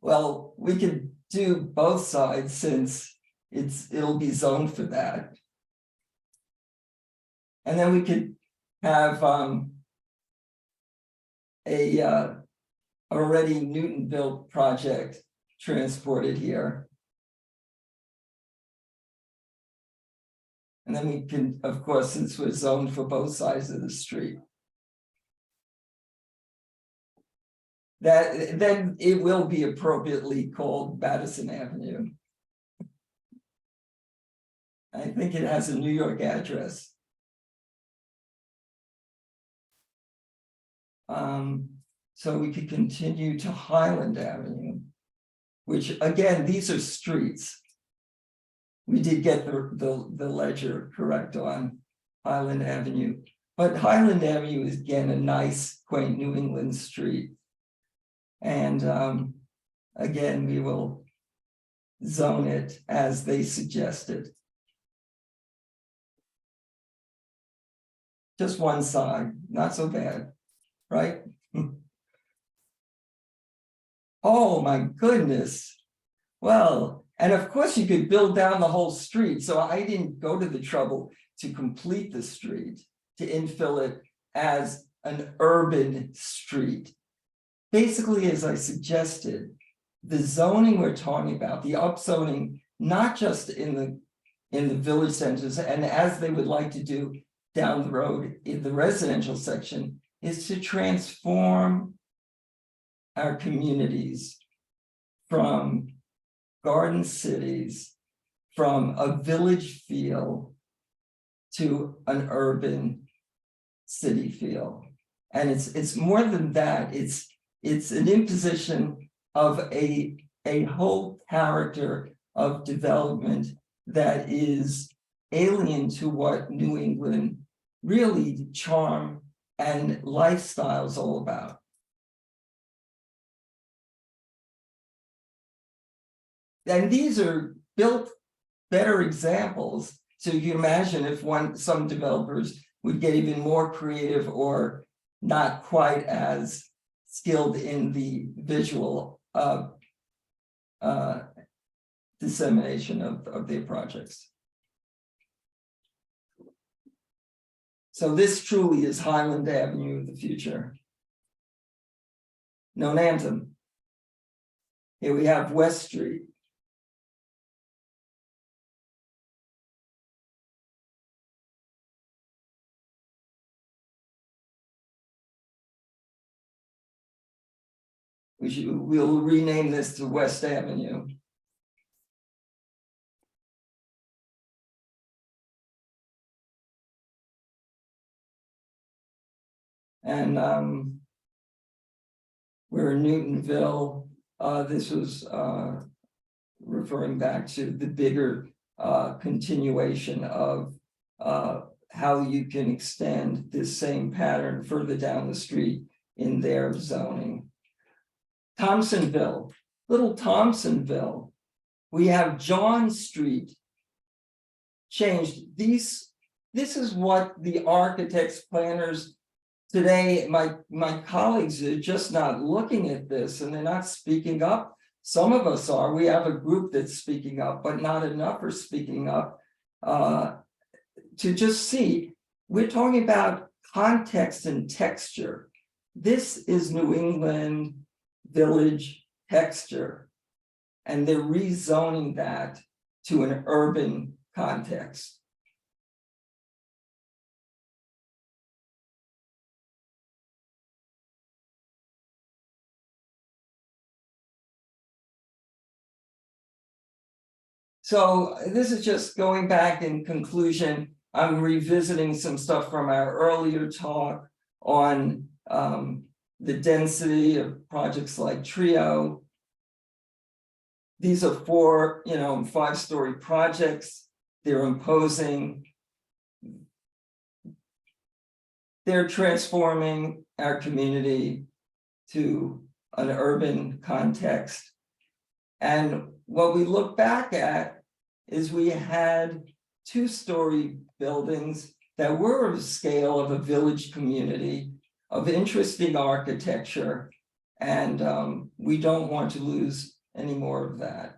Well, we could do both sides since it'll be zoned for that. And then we could have a already Newtonville project transported here. And then we can, of course, since we're zoned for both sides of the street, that then it will be appropriately called Madison Avenue. I think it has a New York address. So we could continue to Highland Avenue, which again, these are streets. We did get the ledger correct on Highland Avenue, but Highland Avenue is again a nice, quaint New England street. And again, we will zone it as they suggested. Just one side, not so bad, right? Oh my goodness. Well, and of course you could build down the whole street. So I didn't go to the trouble to complete the street, to infill it as an urban street. Basically, as I suggested, the zoning we're talking about, the upzoning, not just in the village centers, and as they would like to do down the road in the residential section, is to transform our communities from garden cities from a village feel to an urban city feel. And it's more than that. It's an imposition of a whole character of development that is alien to what New England really charm and lifestyle is all about. And these are built better examples. So you can imagine if some developers would get even more creative or not quite as skilled in the visual dissemination of their projects. So this truly is Highland Avenue of the future. Nonantum. Here we have West Street. We'll rename this to West Avenue. And we're in Newtonville. This was referring back to the bigger continuation of how you can extend this same pattern further down the street in their zoning. Thompsonville, little Thompsonville, we have John Street changed. This is what the architects, planners today, my colleagues are just not looking at this and they're not speaking up. Some of us are. We have a group that's speaking up, but not enough are speaking up to just see. We're talking about context and texture. This is New England village texture, and they're rezoning that to an urban context. So this is just going back in conclusion. I'm revisiting some stuff from our earlier talk on the density of projects like Trio. These are 4, 5-story projects. They're imposing. They're transforming our community to an urban context. And what we look back at is we had 2-story buildings that were of the scale of a village community, of interesting architecture, and we don't want to lose any more of that.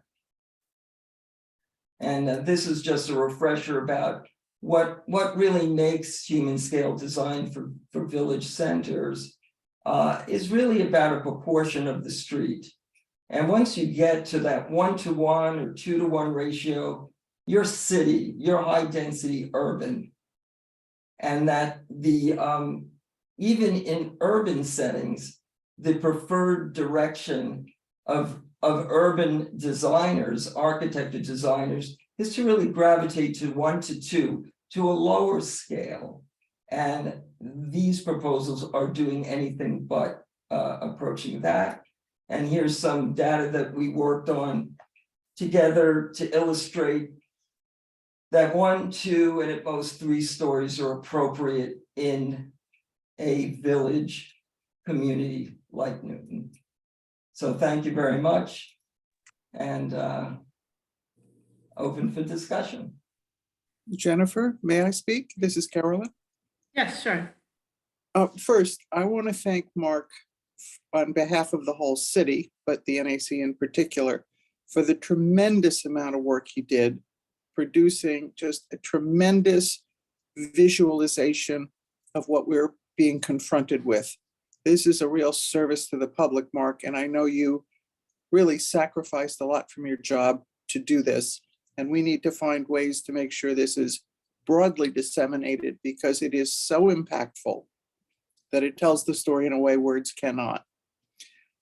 And this is just a refresher about what really makes human scale design for village centers is really about a proportion of the street. And once you get to that 1-to-1 or 2-to-1 ratio, your city, your high density urban, and that the even in urban settings, the preferred direction of urban designers, architecture designers, is to really gravitate to 1-to-2, to a lower scale. And these proposals are doing anything but approaching that. And here's some data that we worked on together to illustrate that 1, 2, and at most 3 stories are appropriate in a village community like Newton. So thank you very much, and open for discussion. Jennifer, may I speak? This is Carolyn. Yes, sure. First, I want to thank Mark on behalf of the whole city, but the NAC in particular, for the tremendous amount of work he did, producing just a tremendous visualization of what we're being confronted with. This is a real service to the public, Mark, and I know you really sacrificed a lot from your job to do this, and we need to find ways to make sure this is broadly disseminated because it is so impactful that it tells the story in a way words cannot.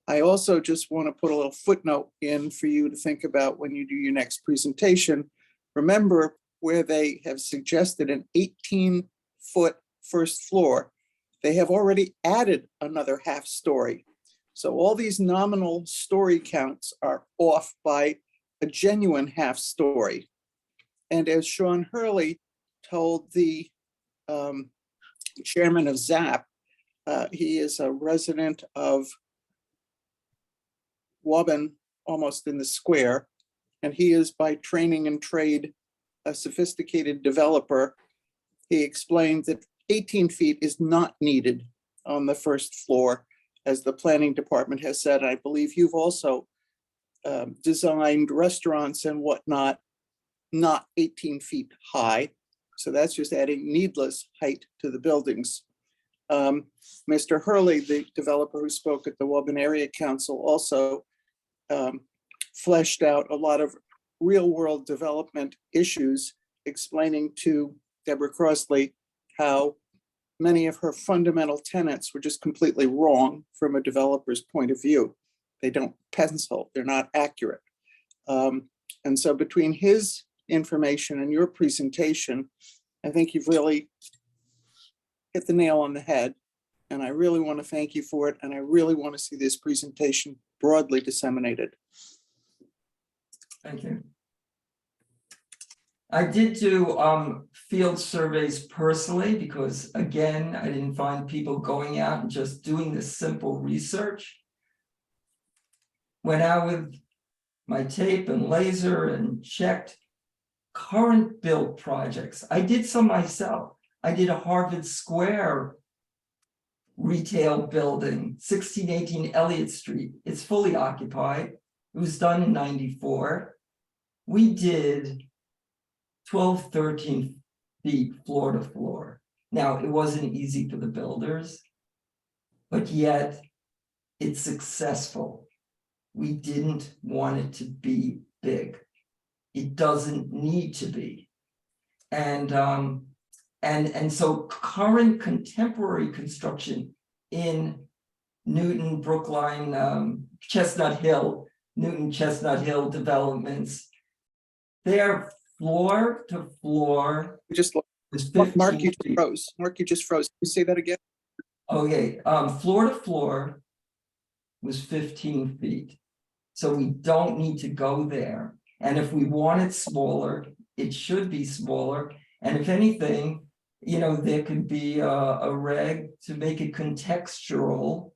I also just want to put a little footnote in for you to think about when you do your next presentation Remember where they have suggested an 18-foot first floor, they have already added another half story. So all these nominal story counts are off by a genuine half story. And as Sean Hurley told the chairman of ZAP, he is a resident of Woburn, almost in the square, and he is by training and trade a sophisticated developer. He explained that 18 feet is not needed on the first floor, as the planning department has said. I believe you've also designed restaurants and whatnot, not 18 feet high. So that's just adding needless height to the buildings. Mr. Hurley, the developer who spoke at the Woburn Area Council, also fleshed out a lot of real world development issues, explaining to Deborah Crossley how many of her fundamental tenets were just completely wrong from a developer's point of view. They don't pencil, they're not accurate. And so between his information and your presentation, I think you've really hit the nail on the head. And I really want to thank you for it. And I really want to see this presentation broadly disseminated. Thank you. I did do field surveys personally because, again, I didn't find people going out and just doing this simple research. Went out with my tape and laser and checked current build projects. I did some myself. I did a Harvard Square retail building, 1618 Elliott Street. It's fully occupied. It was done in '94. We did 12, 13 feet floor to floor. Now, it wasn't easy for the builders, but yet it's successful. We didn't want it to be big. It doesn't need to be. And so current contemporary construction in Newton, Brookline, Chestnut Hill, Newton, Chestnut Hill developments, they're floor to floor. Just is Mark, 15 you just feet. froze. Mark, you just froze. Can you say that again? Okay, floor to floor was 15 feet. So we don't need to go there. And if we want it smaller, it should be smaller. And if anything, you know, there could be a reg to make it contextual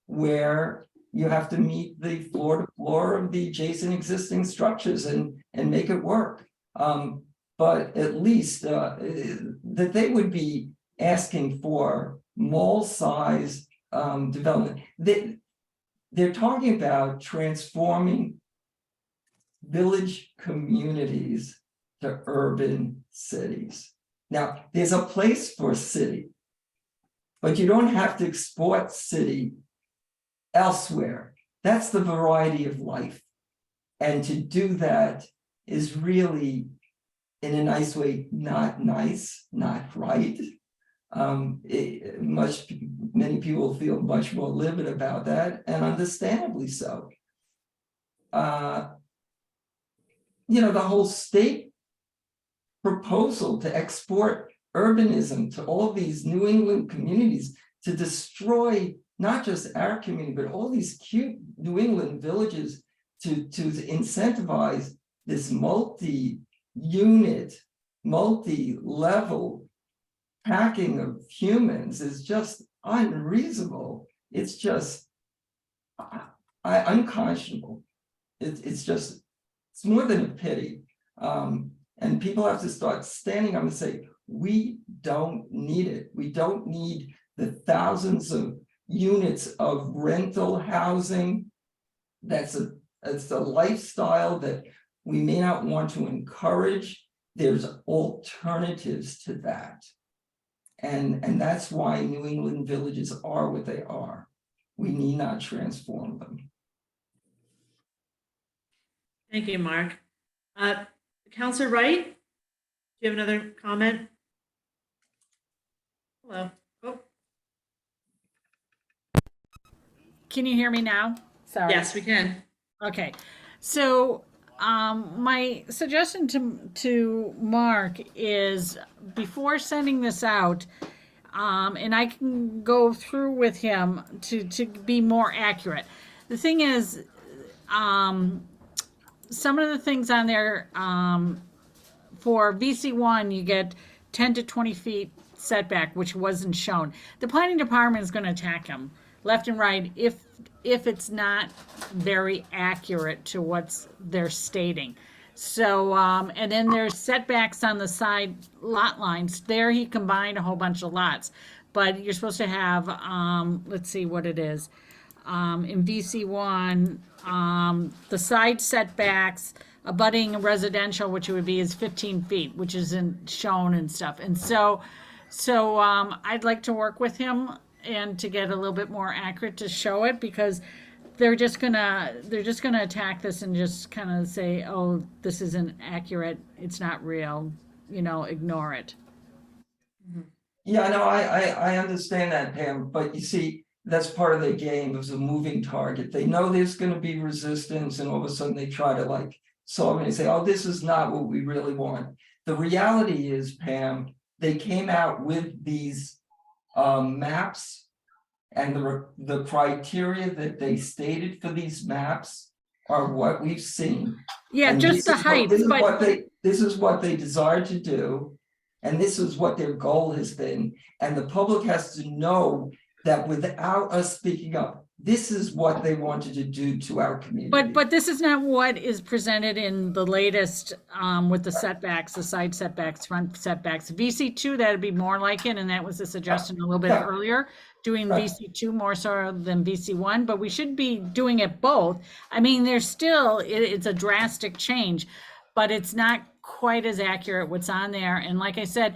where you have to meet the floor to floor of the adjacent existing structures and make it work. But at least that they would be asking for mall size development. They're talking about transforming village communities to urban cities. Now, there's a place for city, but you don't have to export city elsewhere. That's the variety of life. And to do that is really, in a nice way, not nice, not right. Many people feel much more livid about that, and understandably so. You know, the whole state proposal to export urbanism to all these New England communities, to destroy not just our community, but all these cute New England villages, to incentivize this multi-unit, multi-level packing of humans is just unreasonable. It's just unconscionable. It's more than a pity. And people have to start standing up and say, we don't need it. We don't need the thousands of units of rental housing. It's a lifestyle that we may not want to encourage. There's alternatives to that. And that's why New England villages are what they are. We need not transform them. Thank you, Mark. Counselor Wright, do you have another comment? Hello. Oh, Can you hear me now? Sorry. yes, we can. Okay. So my suggestion to Mark is before sending this out, and I can go through with him to be more accurate. The thing is, some of the things on there, for VC1, you get 10 to 20 feet setback, which wasn't shown. The planning department is going to attack him left and right if it's not very accurate to what they're stating. So, and then there's setbacks on the side lot lines. There he combined a whole bunch of lots. But you're supposed to have, let's see what it is. In VC1, the side setbacks abutting residential, which it would be, is 15 feet, which isn't shown and stuff. And so I'd like to work with him and to get a little bit more accurate to show it, because they're just gonna attack this and just kind of say, oh, this isn't accurate, it's not real, ignore it. Yeah, no, I understand that, Pam, but you see, that's part of the game. It was a moving target. They know there's going to be resistance, and all of a sudden they try to like solve it and say, oh, this is not what we really want. The reality is, Pam, they came out with these maps, and the criteria that they stated for these maps are what we've seen. Yeah, And just the height. This is what they desire to do, and this is what their goal has been. And the public has to know that without us speaking up, this is what they wanted to do to our community. But this is not what is presented in the latest, with the setbacks, the side setbacks, front setbacks. VC2, that'd be more like it, and that was a suggestion a little bit earlier, doing VC2 more so than VC1, but we should be doing it both. I mean, there's still, it's a drastic change, but it's not quite as accurate what's on there. And like I said,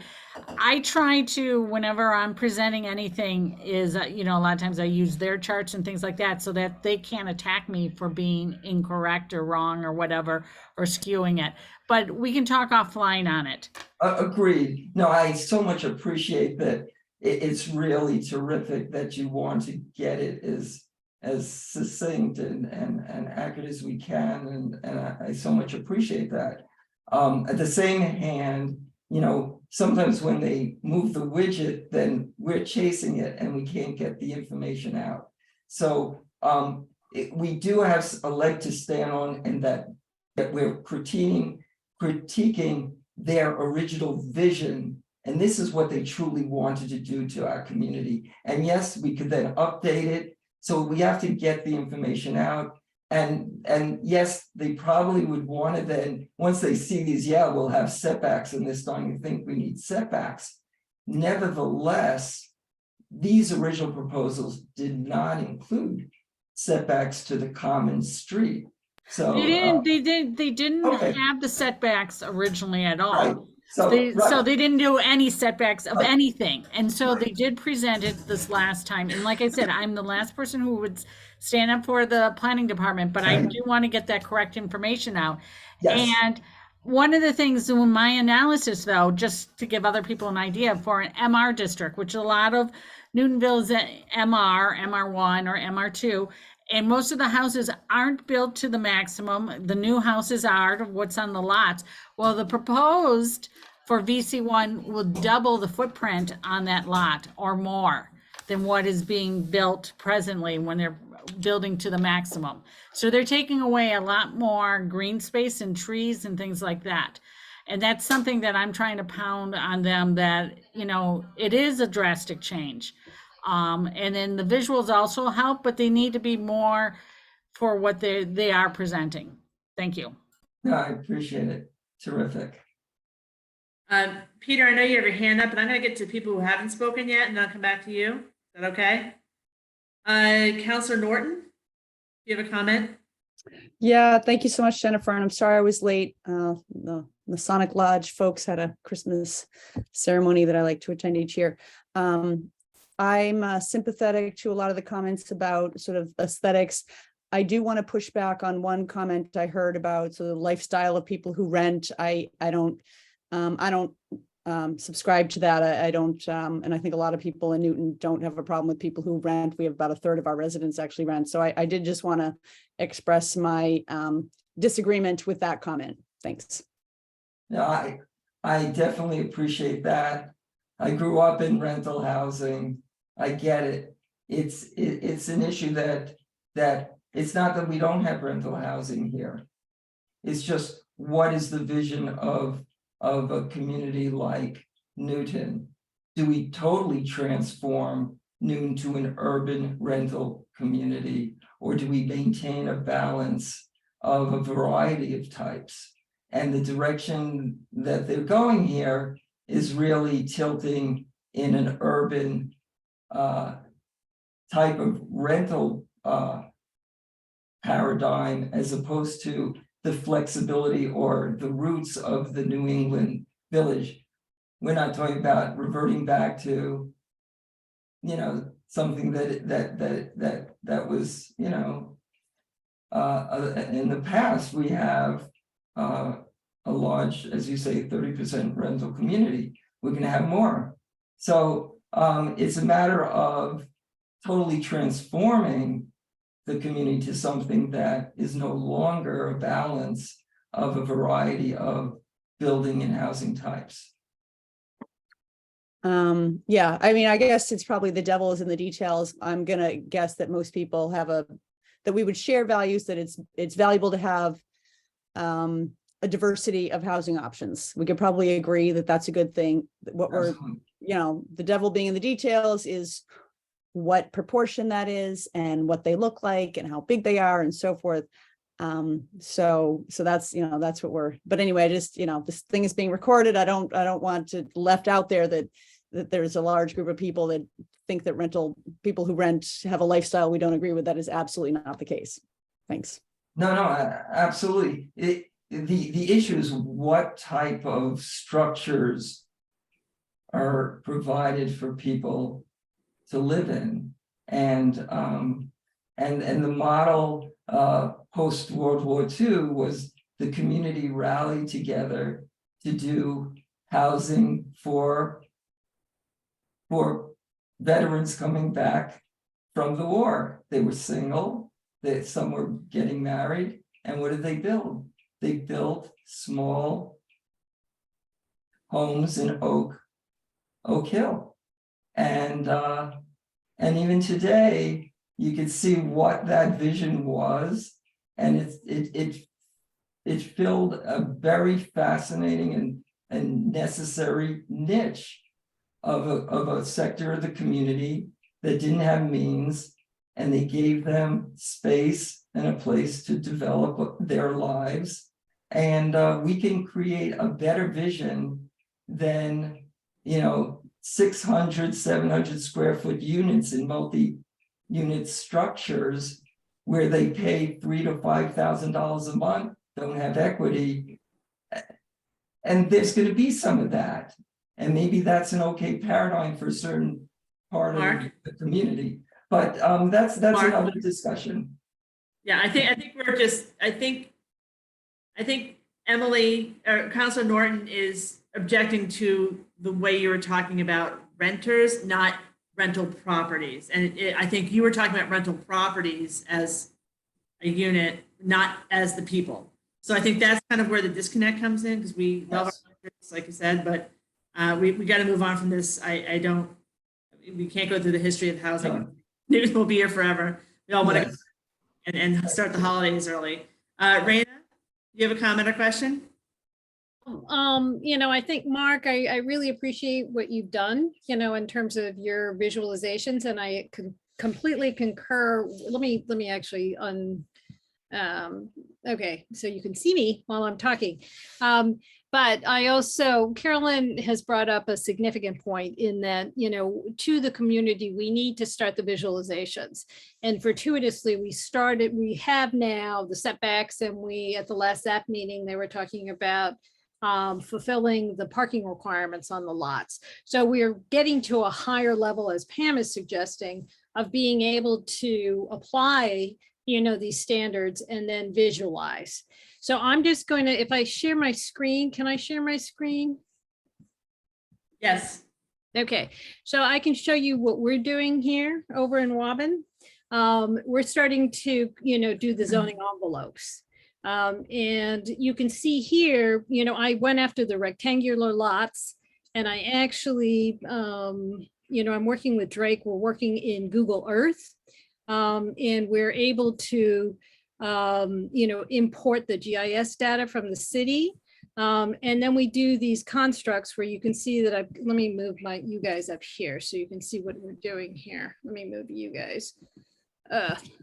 I try to, whenever I'm presenting anything, is, a lot of times I use their charts and things like that so that they can't attack me for being incorrect or wrong or whatever, or skewing it. But we can talk offline on it. Agreed. No, I so much appreciate that. It's really terrific that you want to get it as succinct and accurate as we can. And I so much appreciate that. At the same hand, sometimes when they move the widget, then we're chasing it and we can't get the information out. So we do have a leg to stand on, and that we're critiquing their original vision. And this is what they truly wanted to do to our community. And yes, we could then update it. So we have to get the information out. And yes, they probably would want to then, once they see these, yeah, we'll have setbacks and they're starting to think we need setbacks. Nevertheless, these original proposals did not include setbacks to the common street. So they didn't okay. have the setbacks originally at all. Right. So they didn't do any setbacks of anything. And so they did present it this last time. And like I said, I'm the last person who would stand up for the planning department, but I do want to get that correct information out. Yes. And one of the things in my analysis, though, just to give other people an idea, for an MR district, which a lot of Newtonville is MR, MR1 or MR2, and most of the houses aren't built to the maximum. The new houses are what's on the lots. Well, the proposed for VC1 will double the footprint on that lot or more than what is being built presently when they're building to the maximum. So they're taking away a lot more green space and trees and things like that. And that's something that I'm trying to pound on them, that, it is a drastic change. And then the visuals also help, but they need to be more for what they are presenting. Thank you. No, I appreciate it. Terrific. Peter, I know you have your hand up, and I'm going to get to people who haven't spoken yet, and then I'll come back to you. Is that okay? Councilor Norton, do you have a comment? Yeah, thank you so much, Jennifer. And I'm sorry I was late. The Masonic Lodge folks had a Christmas ceremony that I like to attend each year. I'm sympathetic to a lot of the comments about sort of aesthetics. I do want to push back on one comment I heard about sort of the lifestyle of people who rent. I don't subscribe to that. I don't, and I think a lot of people in Newton don't have a problem with people who rent. We have about a third of our residents actually rent. So I did just want to express my disagreement with that comment. Thanks. Yeah, I definitely appreciate that. I grew up in rental housing. I get it. It's an issue that it's not that we don't have rental housing here. It's just, what is the vision of a community like Newton? Do we totally transform Newton to an urban rental community, or do we maintain a balance of a variety of types? And the direction that they're going here is really tilting in an urban type of rental paradigm, as opposed to the flexibility or the roots of the New England village. We're not talking about reverting back to, you know, something that was, you know, in the past. We have a large, as you say, 30% rental community. We're going to have more. So it's a matter of totally transforming the community to something that is no longer a balance of a variety of building and housing types. Yeah, I mean, I guess it's probably the devil is in the details. I'm gonna guess that most people have that we would share values, that it's valuable to have a diversity of housing options. We could probably agree that that's a good thing. What we're, you know, the devil being in the details is what proportion that is and what they look like and how big they are and so forth. So that's, you know, that's what we're, but anyway, just, you know, this thing is being recorded. I don't want to left out there that there's a large group of people that think that people who rent have a lifestyle we don't agree with. That is absolutely not the case. Thanks. No, absolutely. The issue is what type of structures are provided for people to live in, and the model post World War II was the community rallied together to do housing for veterans coming back from the war. They were single, some were getting married, and what did they build? They built small homes in Oak Hill. And even today, you can see what that vision was, and it filled a very fascinating and necessary niche of a sector of the community that didn't have means, and they gave them space and a place to develop their lives. And we can create a better vision than, you know, 600, 700 square foot units in multi-unit structures where they pay $3,000 to $5,000 a month, don't have equity. And there's going to be some of that. And maybe that's an okay paradigm for a certain part of the community. But that's another discussion. Yeah, I think we're just, I think Emily, or Councilor Norton is objecting to the way you were talking about renters, not rental properties. And I think you were talking about rental properties as a unit, not as the people. So I think that's kind of where the disconnect comes in, because we love our renters, like you said, but we got to move on from this. We can't go through the history of housing. News will be here forever. We all want to go and start the holidays early. Raina, you have a comment or question? You know, I think, Mark, I really appreciate what you've done, you know, in terms of your visualizations, and I completely concur. Let me actually okay, so you can see me while I'm talking. But I also, Carolyn has brought up a significant point in that, you know, to the community, we need to start the visualizations. And fortuitously, we have now the setbacks, and at the last ZAP meeting, they were talking about fulfilling the parking requirements on the lots. So we're getting to a higher level, as Pam is suggesting, of being able to apply, you know, these standards and then visualize. So I'm just going to, if I share my screen, can I share my screen? Yes. Okay, so I can show you what we're doing here over in Woburn. We're starting to, you know, do the zoning envelopes. And you can see here, you know, I went after the rectangular lots, and I actually, you know, I'm working with Drake. We're working in Google Earth, and we're able to, you know, import the GIS data from the city. And then we do these constructs where you can see that let me move you guys up here so you can see what we're doing here. Let me move you guys.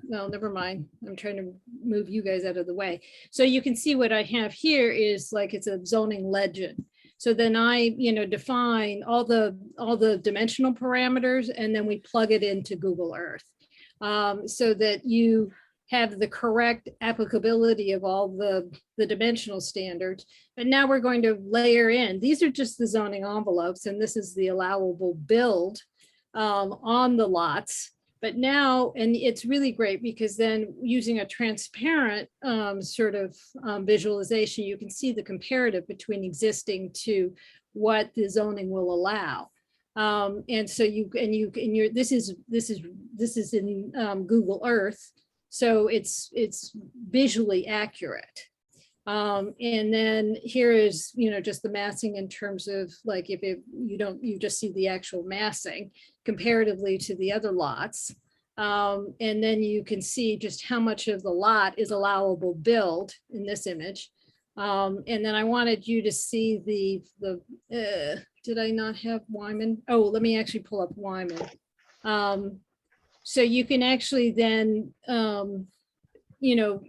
No, never mind. I'm trying to move you guys out of the way. So you can see what I have here is like, it's a zoning legend. So then I, you know, define all the dimensional parameters, and then we plug it into Google Earth, so that you have the correct applicability of all the dimensional standards. But now we're going to layer in, these are just the zoning envelopes, and this is the allowable build on the lots. But now, and it's really great because then using a transparent sort of visualization, you can see the comparative between existing to what the zoning will allow. And so this is in Google Earth, so it's visually accurate. And then here is, you know, just the massing in terms of like, if you just see the actual massing comparatively to the other lots. And then you can see just how much of the lot is allowable build in this image. And then I wanted you to see did I not have Wyman? Oh, let me actually pull up Wyman. So you can actually then, you know,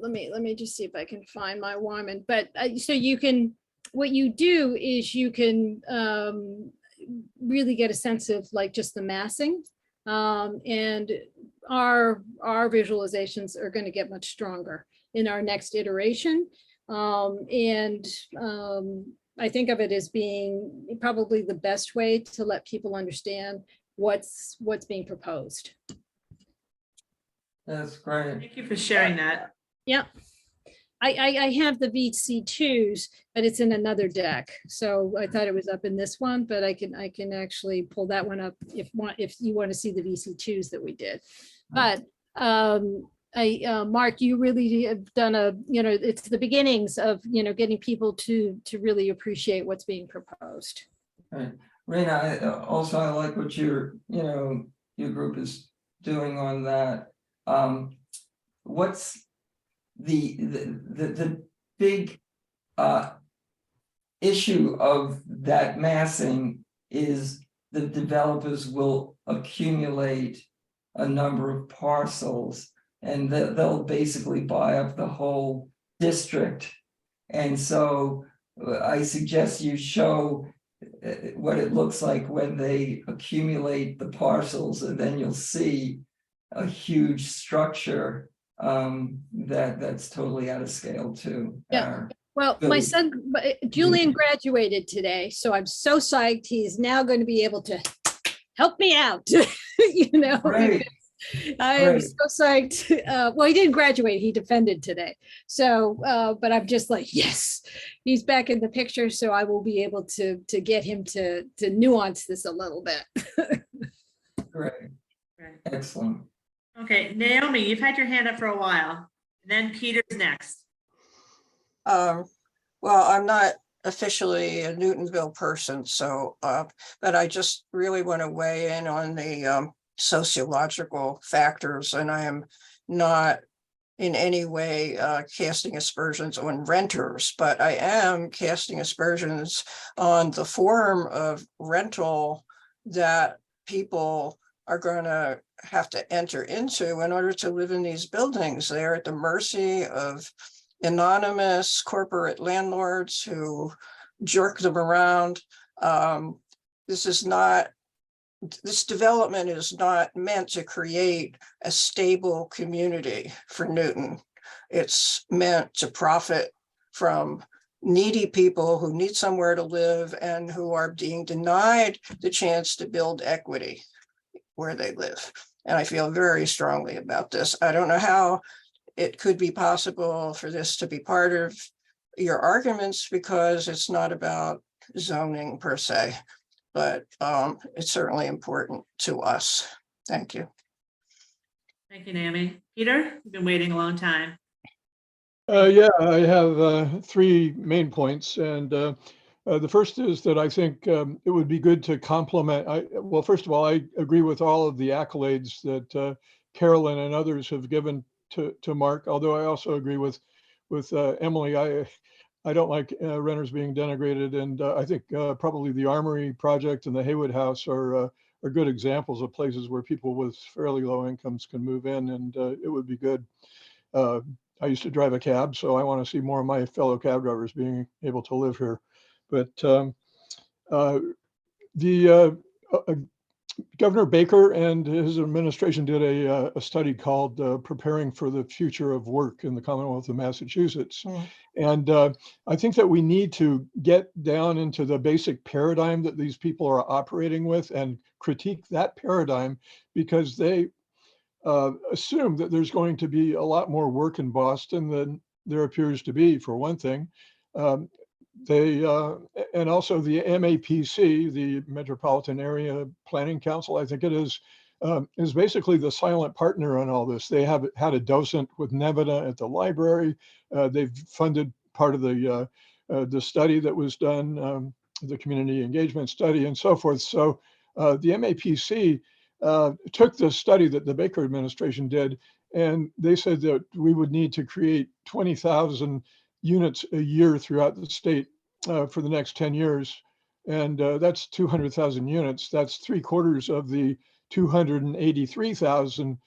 let me just see if I can find my Wyman. But so you can, what you do is you can really get a sense of like just the massing, and our visualizations are going to get much stronger in our next iteration. And I think of it as being probably the best way to let people understand what's being proposed. That's great. Thank you for sharing that. Yeah. I have the VC2s, but it's in another deck. So I thought it was up in this one, but I can actually pull that one up if you want to see the VC2s that we did. But Mark, you really have done you know, it's the beginnings of, you know, getting people to really appreciate what's being proposed. Right. Rena, I like what your group is doing on that. What's the big issue of that massing is the developers will accumulate a number of parcels, and they'll basically buy up the whole district. And so I suggest you show what it looks like when they accumulate the parcels, and then you'll see a huge structure that's totally out of scale too. Yeah. Well, my son Julian graduated today, so I'm so psyched. He's now going to be able to help me out. You know, Right. I am so psyched. Well, he didn't graduate; he defended today. So, but I'm just like, yes, he's back in the picture. So I will be able to get him to nuance this a little bit. Great. Excellent. Okay, Naomi, you've had your hand up for a while. Then Peter's next. Well, I'm not officially a Newtonville person, so, but I just really want to weigh in on the sociological factors, and I am not in any way casting aspersions on renters, but I am casting aspersions on the form of rental that people are going to have to enter into in order to live in these buildings. They're at the mercy of anonymous corporate landlords who jerk them around. This development is not meant to create a stable community for Newton. It's meant to profit from needy people who need somewhere to live and who are being denied the chance to build equity where they live. And I feel very strongly about this. I don't know how it could be possible for this to be part of your arguments because it's not about zoning per se, but it's certainly important to us. Thank you. Thank you, Naomi. Peter, you've been waiting a long time. Yeah, I have three main points, and the first is that I think it would be good to complement. Well, first of all, I agree with all of the accolades that Carolyn and others have given to Mark. Although I also agree with Emily. I don't like renters being denigrated, and I think probably the Armory project and the Haywood House are good examples of places where people with fairly low incomes can move in, and it would be good. Uh, I used to drive a cab, so I want to see more of my fellow cab drivers being able to live here. But uh, the Governor Baker and his administration did a study called Preparing for the Future of Work in the Commonwealth of Massachusetts. And I think that we need to get down into the basic paradigm that these people are operating with and critique that paradigm, because they assume that there's going to be a lot more work in Boston than there appears to be, for one thing. Um, and also the MAPC, the Metropolitan Area Planning Council, I think it is basically the silent partner on all this. They have had a docent with Nevada at the library. They've funded part of the study that was done, the community engagement study and so forth. So the MAPC took the study that the Baker administration did, and they said that we would need to create 20,000 units a year throughout the state for the next 10 years. And that's 200,000 units. That's 3/4 of the 283,000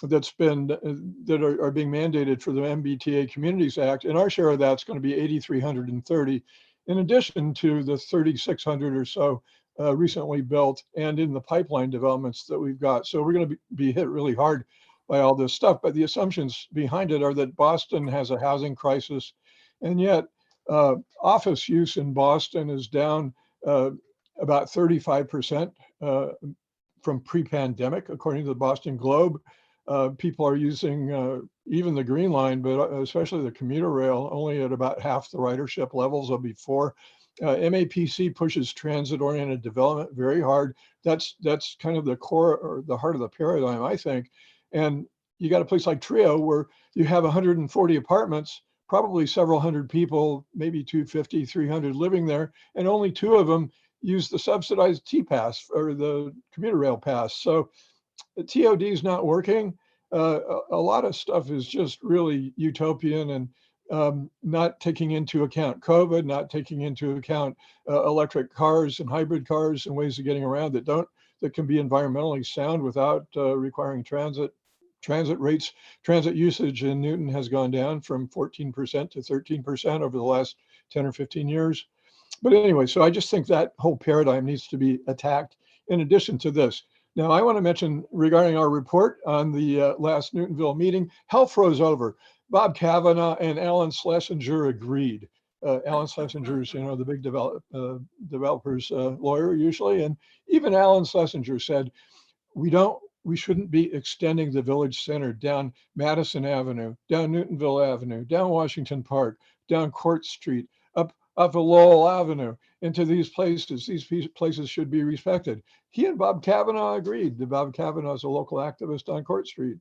that's been that are being mandated for the MBTA Communities Act. And our share of that's going to be 8,330, in addition to the 3,600 or so recently built and in the pipeline developments that we've got. So we're going to be hit really hard by all this stuff. But the assumptions behind it are that Boston has a housing crisis, and yet office use in Boston is down about 35% from pre-pandemic, according to the Boston Globe. People are using even the Green Line, but especially the commuter rail, only at about half the ridership levels of before. MAPC pushes transit-oriented development very hard. That's kind of the core or the heart of the paradigm, I think. And you got a place like Trio where you have 140 apartments, probably several hundred people, maybe 250, 300 living there, and only 2 of them use the subsidized T-Pass or the commuter rail pass. So the TOD is not working. A lot of stuff is just really utopian and not taking into account COVID, not taking into account electric cars and hybrid cars and ways of getting around that can be environmentally sound without requiring transit rates. Transit usage in Newton has gone down from 14% to 13% over the last 10 or 15 years. But anyway, so I just think that whole paradigm needs to be attacked in addition to this. Now, I want to mention regarding our report on the last Newtonville meeting, hell froze over. Bob Kavanaugh and Alan Schlesinger agreed. Alan Schlesinger is, the big developer's lawyer usually. And even Alan Schlesinger said, we shouldn't be extending the village center down Madison Avenue, down Newtonville Avenue, down Washington Park, down Court Street, up of Lowell Avenue into these places. These places should be respected. He and Bob Kavanaugh agreed. Bob Kavanaugh is a local activist on Court Street.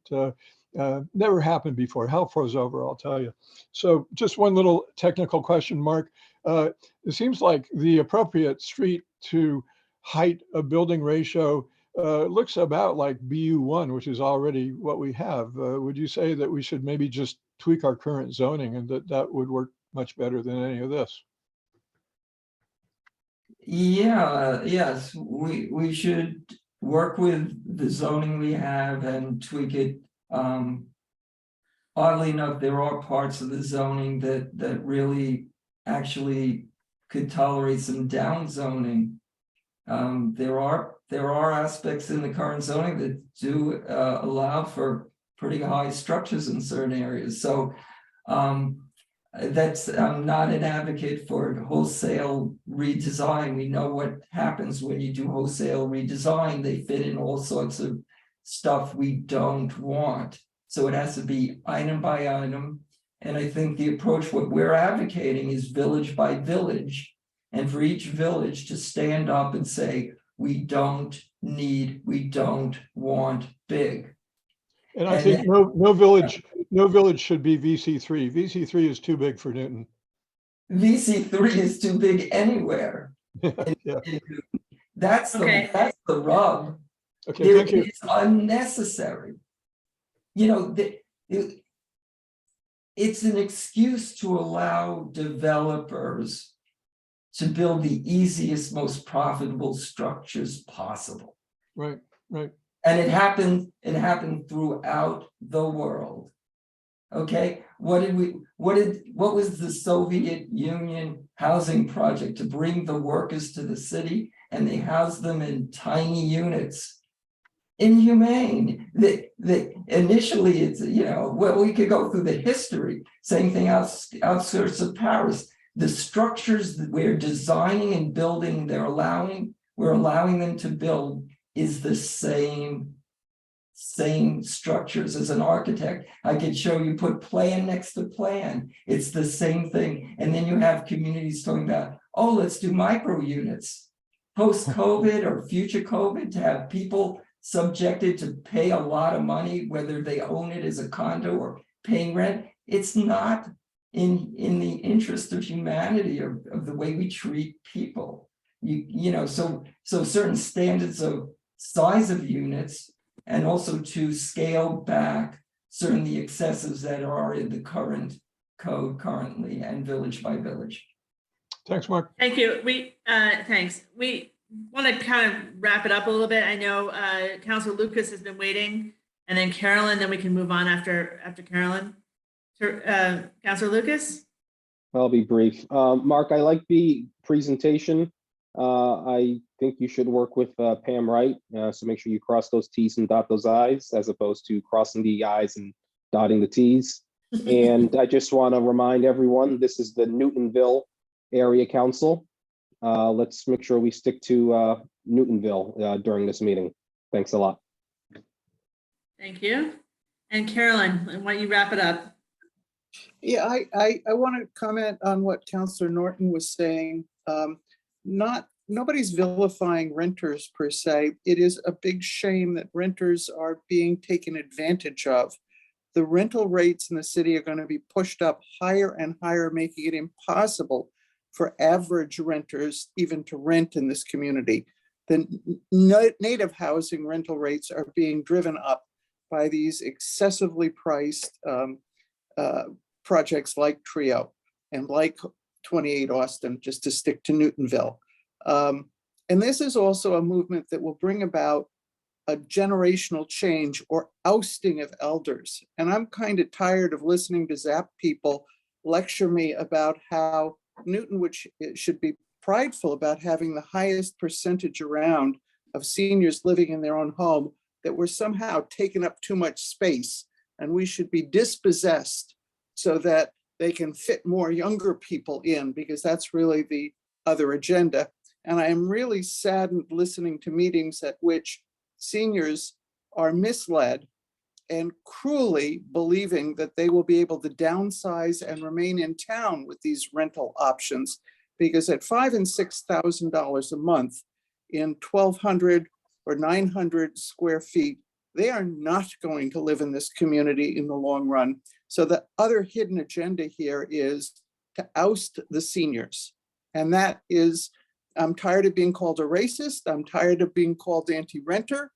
Never happened before. Hell froze over, I'll tell you. So just one little technical question, Mark. It seems like the appropriate street to height of building ratio looks about like BU1, which is already what we have. Would you say that we should maybe just tweak our current zoning and that would work much better than any of this? Yeah, yes, we should work with the zoning we have and tweak it. Oddly enough, there are parts of the zoning that really actually could tolerate some down zoning. There are aspects in the current zoning that do allow for pretty high structures in certain areas. So that's I'm not an advocate for wholesale redesign. We know what happens when you do wholesale redesign. They fit in all sorts of stuff we don't want. So it has to be item by item. And I think the approach, what we're advocating is village by village. And for each village to stand up and say, we don't want big. And I And think then- no village should be VC3. VC3 is too big for Newton. VC3 is too big anywhere. Yeah. That's Okay. that's the rub. Okay, thank you. It's unnecessary. You know, it's an excuse to allow developers to build the easiest, most profitable structures possible. Right, right. And it happened throughout the world. Okay, what was the Soviet Union housing project? To bring the workers to the city, and they housed them in tiny units. Inhumane. Initially, it's, you know, well, we could go through the history. Same thing outskirts of Paris. The structures that we're designing and building, we're allowing them to build is the same structures. As an architect, I could show you, put plan next to plan. It's the same thing. And then you have communities talking about, oh, let's do micro units. Post-COVID or future COVID, to have people subjected to pay a lot of money, whether they own it as a condo or paying rent. It's not in the interest of humanity or of the way we treat people. You know, so certain standards of size of units, and also to scale back certainly excesses that are in the current code currently, and village by village. Thanks, Mark. Thank you. Thanks. We want to kind of wrap it up a little bit. I know Councilor Lucas has been waiting, and then Carolyn, then we can move on after Carolyn. Councilor Lucas? I'll be brief. Mark, I like the presentation. I think you should work with Pam Wright, so make sure you cross those T's and dot those I's, as opposed to crossing the I's and dotting the T's. And I just want to remind everyone, this is the Newtonville Area Council. Let's make sure we stick to Newtonville during this meeting. Thanks a lot. Thank you. And Carolyn, why don't you wrap it up? Yeah, I want to comment on what Councillor Norton was saying. Nobody's vilifying renters per se. It is a big shame that renters are being taken advantage of. The rental rates in the city are going to be pushed up higher and higher, making it impossible for average renters even to rent in this community. The native housing rental rates are being driven up by these excessively priced projects like Trio and like 28 Austin, just to stick to Newtonville. And this is also a movement that will bring about a generational change or ousting of elders. And I'm kind of tired of listening to ZAP people lecture me about how Newton, which should be prideful about having the highest percentage around of seniors living in their own home, that we're somehow taking up too much space and we should be dispossessed so that they can fit more younger people in, because that's really the other agenda. And I am really saddened listening to meetings at which seniors are misled and cruelly believing that they will be able to downsize and remain in town with these rental options, because at $5,000 and $6,000 a month in 1,200 or 900 square feet, they are not going to live in this community in the long run. So the other hidden agenda here is to oust the seniors. And that is, I'm tired of being called a racist. I'm tired of being called anti-renter.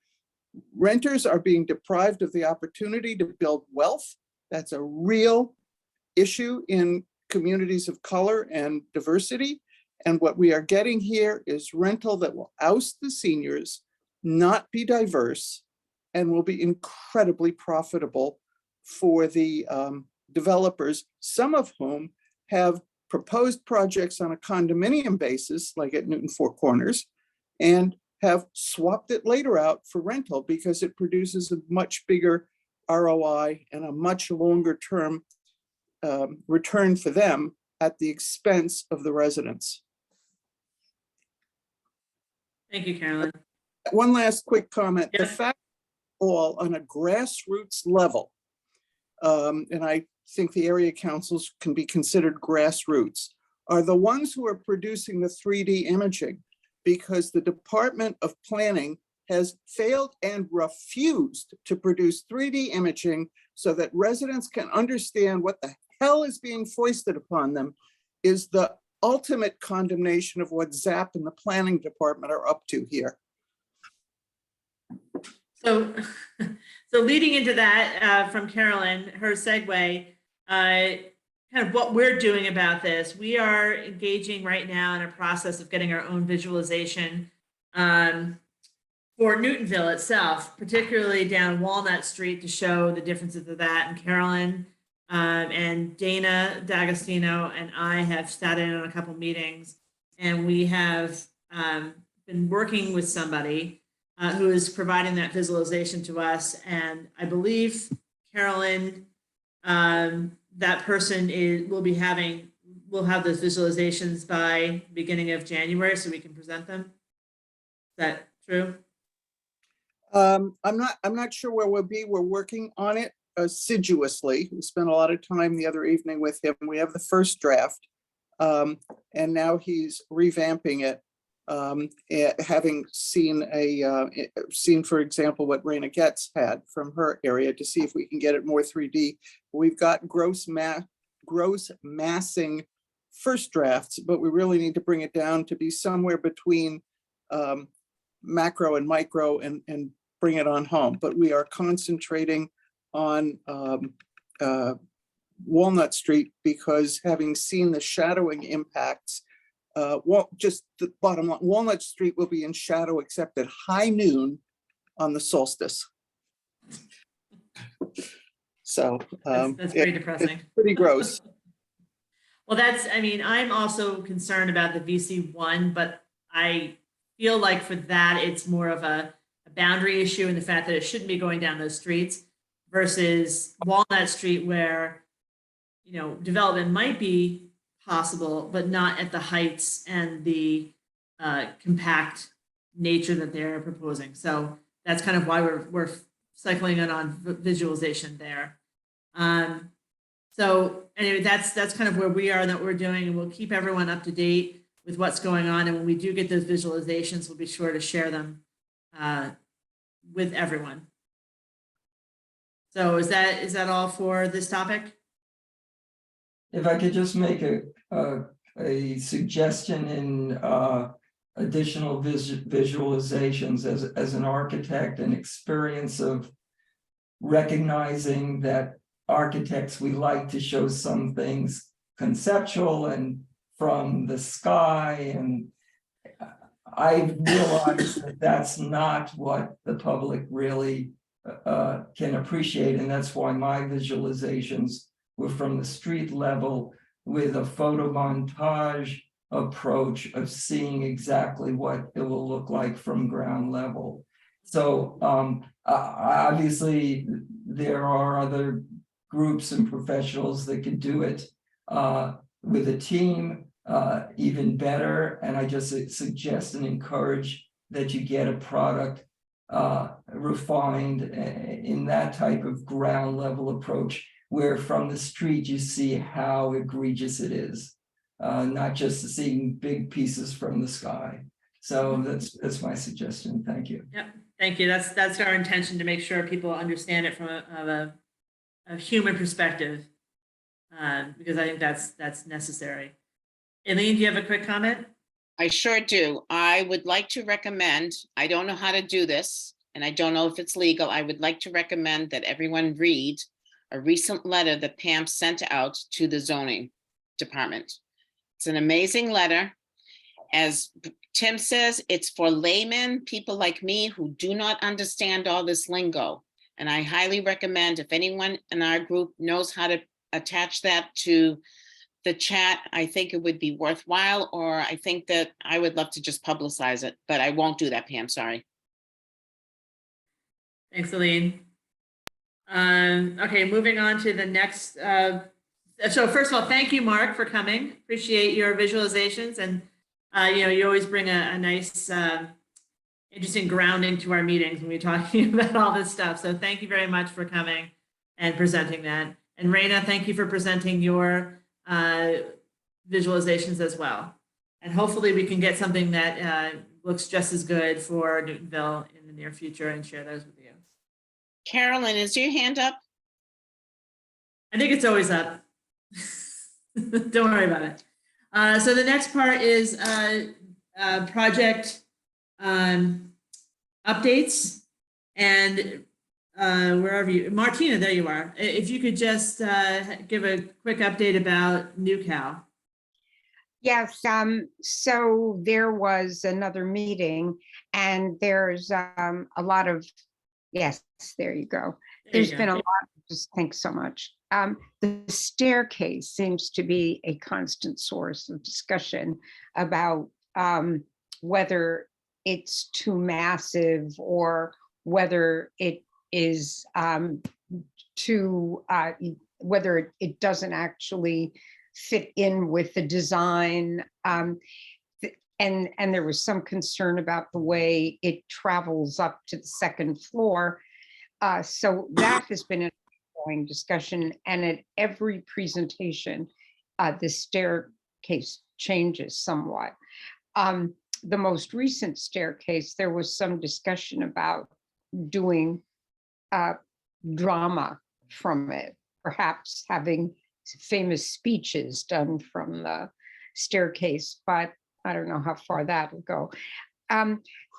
Renters are being deprived of the opportunity to build wealth. That's a real issue in communities of color and diversity. And what we are getting here is rental that will oust the seniors, not be diverse, and will be incredibly profitable for the developers, some of whom have proposed projects on a condominium basis, like at Newton Four Corners, and have swapped it later out for rental because it produces a much bigger ROI and a much longer term return for them at the expense of the residents. Thank you, Carolyn. One last quick comment. Yes. The fact all on a grassroots level, and I think the area councils can be considered grassroots, are the ones who are producing the 3D imaging, because the Department of Planning has failed and refused to produce 3D imaging so that residents can understand what the hell is being foisted upon them is the ultimate condemnation of what ZAP and the planning department are up to here. So, so leading into that from Carolyn, her segue, kind of what we're doing about this. We are engaging right now in a process of getting our own visualization for Newtonville itself, particularly down Walnut Street, to show the differences of that. And Carolyn and Dana D'Agostino and I have sat in on a couple meetings, and we have been working with somebody who is providing that visualization to us. And I believe, Carolyn, that person will have those visualizations by beginning of January, so we can present them. Is that true? I'm not sure where we'll be. We're working on it assiduously. We spent a lot of time the other evening with him. We have the first draft, and now he's revamping it. Having seen for example, what Raina Getz had from her area, to see if we can get it more 3D. We've got gross massing first drafts, but we really need to bring it down to be somewhere between macro and micro and bring it on home. But we are concentrating on Walnut Street because, having seen the shadowing impacts, just the bottom line, Walnut Street will be in shadow except at high noon on the solstice. So that's pretty depressing. It's pretty gross. Well, I'm also concerned about the VC1, but I feel like for that, it's more of a boundary issue, and the fact that it shouldn't be going down those streets versus Walnut Street, where, development might be possible, but not at the heights and the compact nature that they're proposing. So that's kind of why we're cycling it on visualization there. So anyway, that's kind of where we are and that we're doing, and we'll keep everyone up to date with what's going on. And when we do get those visualizations, we'll be sure to share them with everyone. So is that all for this topic? If I could just make a suggestion in additional visualizations as an architect, and experience of recognizing that architects, we like to show some things conceptual and from the sky, and I realized that that's not what the public really can appreciate, and that's why my visualizations were from the street level with a photo montage approach of seeing exactly what it will look like from ground level. So obviously there are other groups and professionals that could do it with a team even better. And I just suggest and encourage that you get a product refined in that type of ground level approach, where from the street you see how egregious it is, not just seeing big pieces from the sky. So that's my suggestion. Thank you. Yep, thank you. That's our intention, to make sure people understand it from a human perspective, because I think that's necessary. Elaine, do you have a quick comment? I sure do. I would like to recommend, I don't know how to do this, and I don't know if it's legal. I would like to recommend that everyone read a recent letter that Pam sent out to the zoning department. It's an amazing letter. As Tim says, it's for laymen, people like me who do not understand all this lingo. And I highly recommend, if anyone in our group knows how to attach that to the chat, I think it would be worthwhile, or I think that I would love to just publicize it, but I won't do that, Pam, sorry. Thanks, Elaine. Okay, moving on to the next. So first of all, thank you, Mark, for coming. Appreciate your visualizations, and you always bring a nice, interesting grounding to our meetings when we're talking about all this stuff. So thank you very much for coming and presenting that. And Raina, thank you for presenting your visualizations as well. And hopefully we can get something that looks just as good for Newtonville in the near future and share those with you. Carolyn, is your hand up? I think it's always up. Don't worry about it. So the next part is project updates. And wherever you, Martina, there you are. If you could just give a quick update about New Cal. Yes, so there was another meeting and there's a lot of, yes, there you go. There's been a lot, just thanks so much. The staircase seems to be a constant source of discussion about whether it's too massive or whether it is whether it doesn't actually fit in with the design. And there was some concern about the way it travels up to the second floor. So that has been an ongoing discussion, and at every presentation, the staircase changes somewhat. The most recent staircase, there was some discussion about doing drama from it, perhaps having famous speeches done from the staircase, but I don't know how far that will go.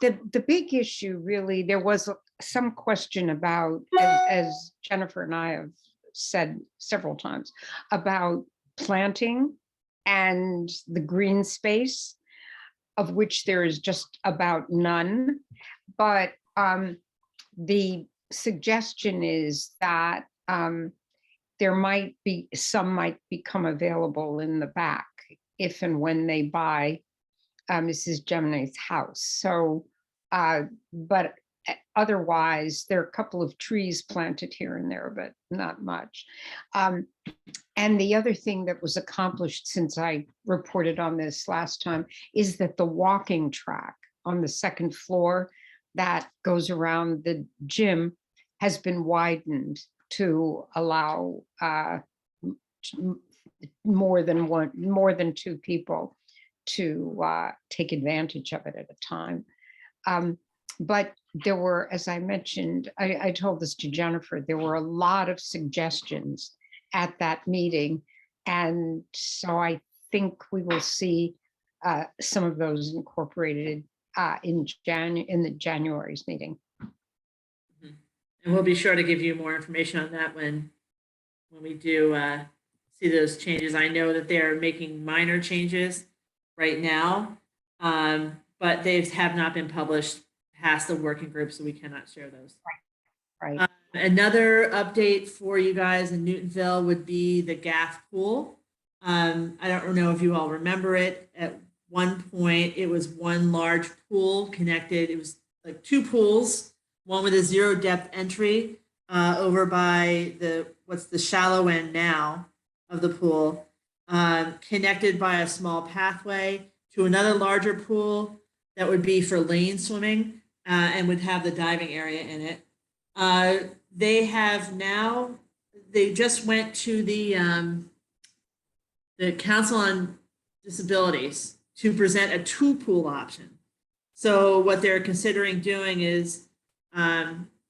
The big issue really, there was some question about, as Jennifer and I have said several times, about planting and the green space, of which there is just about none. But the suggestion is that there might be, some might become available in the back if and when they buy Mrs. Gemini's house. So, but otherwise, there are a couple of trees planted here and there, but not much. And the other thing that was accomplished since I reported on this last time is that the walking track on the second floor that goes around the gym has been widened to allow more than two people to take advantage of it at a time. But there were, as I mentioned, I told this to Jennifer, there were a lot of suggestions at that meeting. And so I think we will see some of those incorporated in the January's meeting. And we'll be sure to give you more information on that when we do see those changes. I know that they're making minor changes right now, but they have not been published past the working group, so we cannot share those. Right. Another update for you guys in Newtonville would be the Gaff pool. I don't know if you all remember it. At one point, it was one large pool connected. It was like two pools, one with a zero depth entry over by what's the shallow end now of the pool, connected by a small pathway to another larger pool that would be for lane swimming and would have the diving area in it. They just went to the Council on Disabilities to present a two pool option. So what they're considering doing is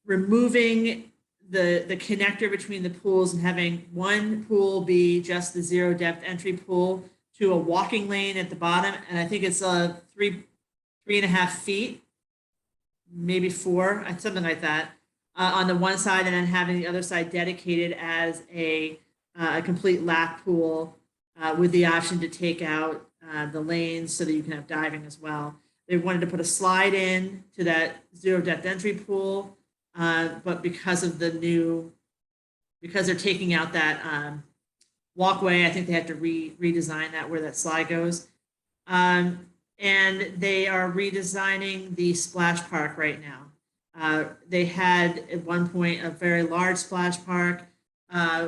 removing the connector between the pools and having one pool be just the zero depth entry pool to a walking lane at the bottom. And I think it's 3.5 feet, maybe 4, something like that, on the one side, and then having the other side dedicated as a complete lap pool with the option to take out the lanes so that you can have diving as well. They wanted to put a slide in to that zero depth entry pool, but because they're taking out that walkway, I think they have to redesign that where that slide goes. And they are redesigning the splash park right now. They had at one point a very large splash park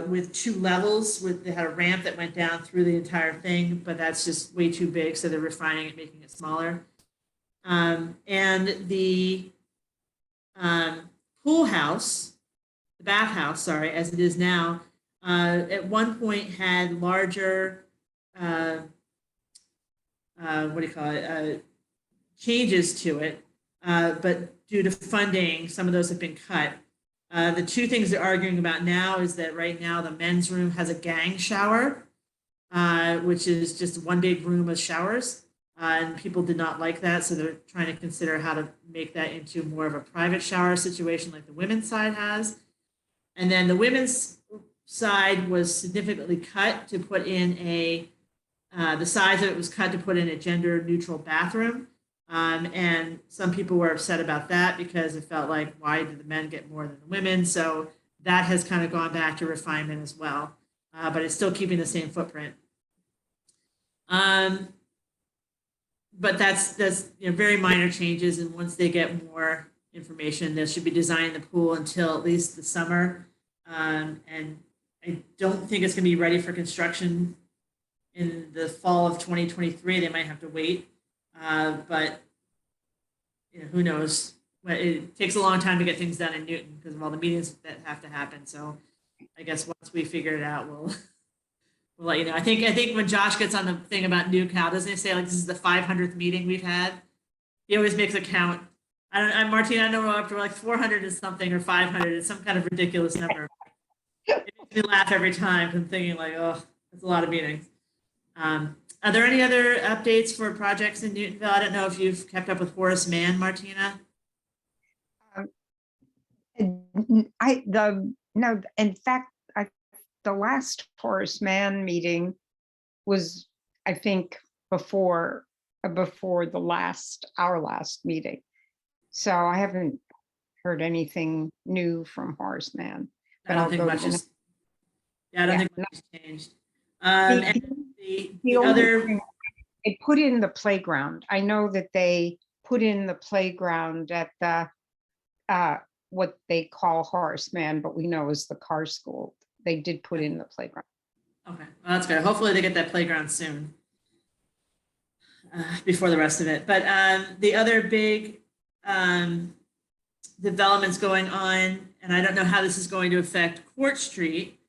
with 2 levels. They had a ramp that went down through the entire thing, but that's just way too big, so they're refining it, making it smaller. And the pool house, the bathhouse, sorry, as it is now, at one point had larger, changes to it, but due to funding, some of those have been cut. The two things they're arguing about now is that right now the men's room has a gang shower, which is just one big room with showers. And people did not like that, so they're trying to consider how to make that into more of a private shower situation like the women's side has. And then the women's side was significantly cut to put in the size of it was cut to put in a gender neutral bathroom. And some people were upset about that because it felt like, why did the men get more than the women? So that has kind of gone back to refinement as well, but it's still keeping the same footprint. But that's very minor changes, and once they get more information, they should be designing the pool until at least the summer. And I don't think it's going to be ready for construction in the fall of 2023. They might have to wait, but who knows? It takes a long time to get things done in Newton because of all the meetings that have to happen. So I guess once we figure it out, we'll let you know. I think when Josh gets on the thing about NewCal, doesn't he say like this is the 500th meeting we've had? He always makes a count. Martina, I know we're up to like 400 and something or 500. It's some kind of ridiculous number. It makes me laugh every time. I'm thinking like, oh, that's a lot of meetings. Are there any other updates for projects in Newtonville? I don't know if you've kept up with Horace Mann, Martina. No, in fact, the last Horace Mann meeting was, I think, before our last meeting. So I haven't heard anything new from Horace Mann. I don't think much has. Yeah, I don't think much has changed. And the other, they put in the playground. I know that they put in the playground at the what they call Horace Mann, but we know is the car school. They did put in the playground. Okay, well, that's good. Hopefully they get that playground soon before the rest of it. But the other big developments going on, and I don't know how this is going to affect Court Street,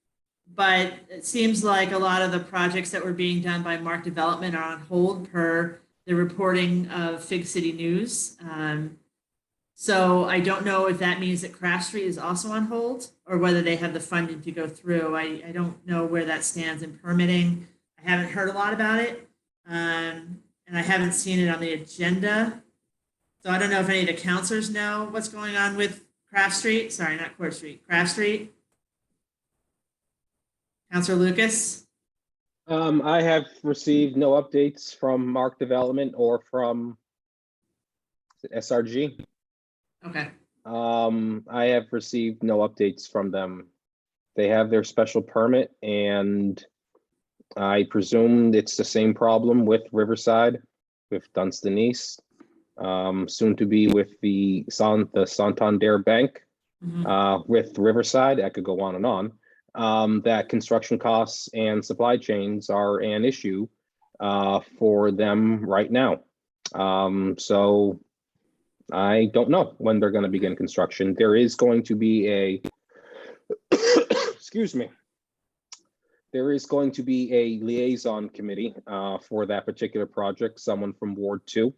but it seems like a lot of the projects that were being done by Mark Development are on hold per the reporting of Fig City News. So I don't know if that means that Craft Street is also on hold or whether they have the funding to go through. I don't know where that stands in permitting. I haven't heard a lot about it, and I haven't seen it on the agenda. So I don't know if any of the counselors know what's going on with Craft Street. Sorry, not Court Street, Craft Street. Counselor Lucas? I have received no updates from Mark Development or from SRG. Okay. I have received no updates from them. They have their special permit, and I presume it's the same problem with Riverside, with Dunstan East, soon to be with the Santander Bank, with Riverside. I could go on and on. That construction costs and supply chains are an issue for them right now. So I don't know when they're going to begin construction. There is going to be a, excuse me, there is going to be a liaison committee for that particular project. Someone from Ward 2,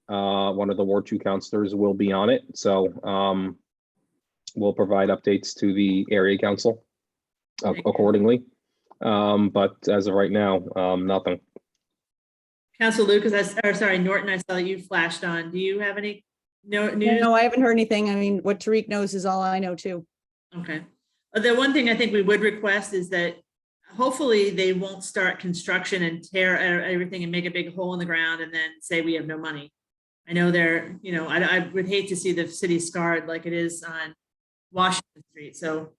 one of the Ward 2 counselors will be on it. So we'll provide updates to the area council accordingly. But as of right now, nothing. Councilor Lucas, Norton, I saw that you flashed on. Do you have any news? No, I haven't heard anything. I mean, what Tariq knows is all I know too. Okay. The one thing I think we would request is that hopefully they won't start construction and tear everything and make a big hole in the ground and then say we have no money. I know they're, I would hate to see the city scarred like it is on Washington Street. So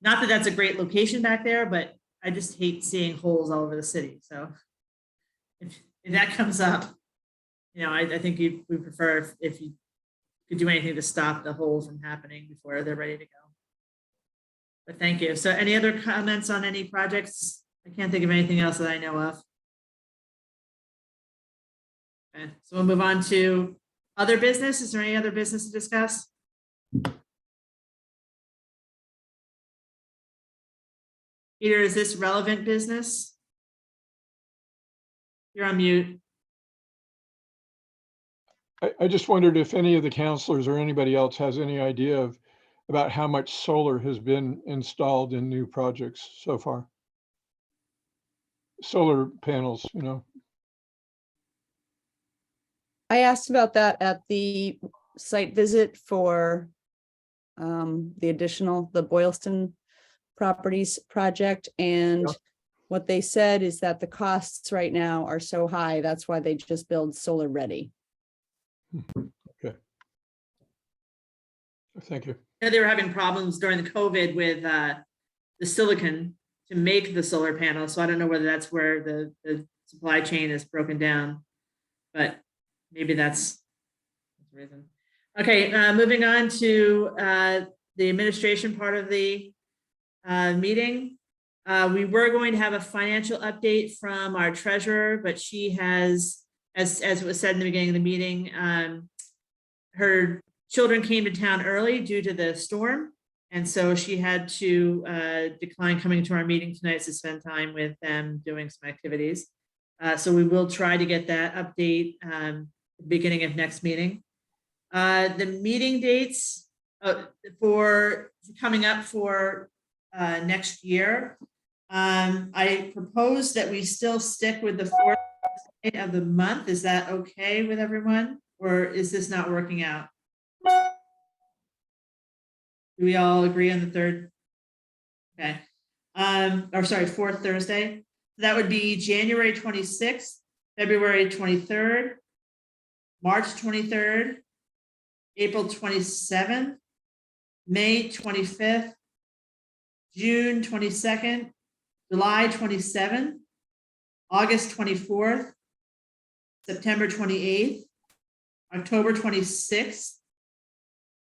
not that that's a great location back there, but I just hate seeing holes all over the city. So if that comes up, I think we prefer if you could do anything to stop the holes from happening before they're ready to go. But thank you. So any other comments on any projects? I can't think of anything else that I know of. Okay, so we'll move on to other business. Is there any other business to discuss? Peter, is this relevant business? You're on mute. I just wondered if any of the counselors or anybody else has any idea of about how much solar has been installed in new projects so far. Solar panels, you know. I asked about that at the site visit for the Boyleston properties project. And Yeah. what they said is that the costs right now are so high, that's why they just build solar ready. Okay. Thank you. Yeah, they were having problems during the COVID with the silicon to make the solar panel. So I don't know whether that's where the supply chain is broken down, but maybe that's the reason. Okay, moving on to the administration part of the meeting. We were going to have a financial update from our treasurer, but she has, as was said in the beginning of the meeting, her children came to town early due to the storm. And so she had to decline coming to our meeting tonight to spend time with them doing some activities. So we will try to get that update beginning of next meeting. The meeting dates for coming up for next year. I propose that we still stick with the 4th day of the month. Is that okay with everyone? Or is this not working out? Do we all agree on the 3rd? Okay. Or sorry, 4th Thursday. That would be January 26th, February 23rd, March 23rd, April 27th, May 25th, June 22nd, July 27th, August 24th, September 28th, October 26th.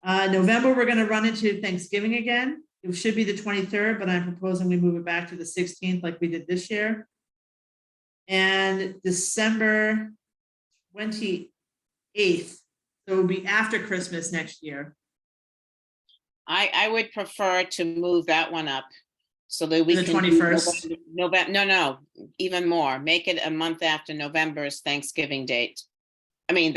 November, we're going to run into Thanksgiving again. It should be the 23rd, but I'm proposing we move it back to the 16th like we did this year. And December 28th. So it will be after Christmas next year. I would prefer to move that one up so that we The can. do 21st? November, no, even more. Make it a month after November's Thanksgiving date. I mean,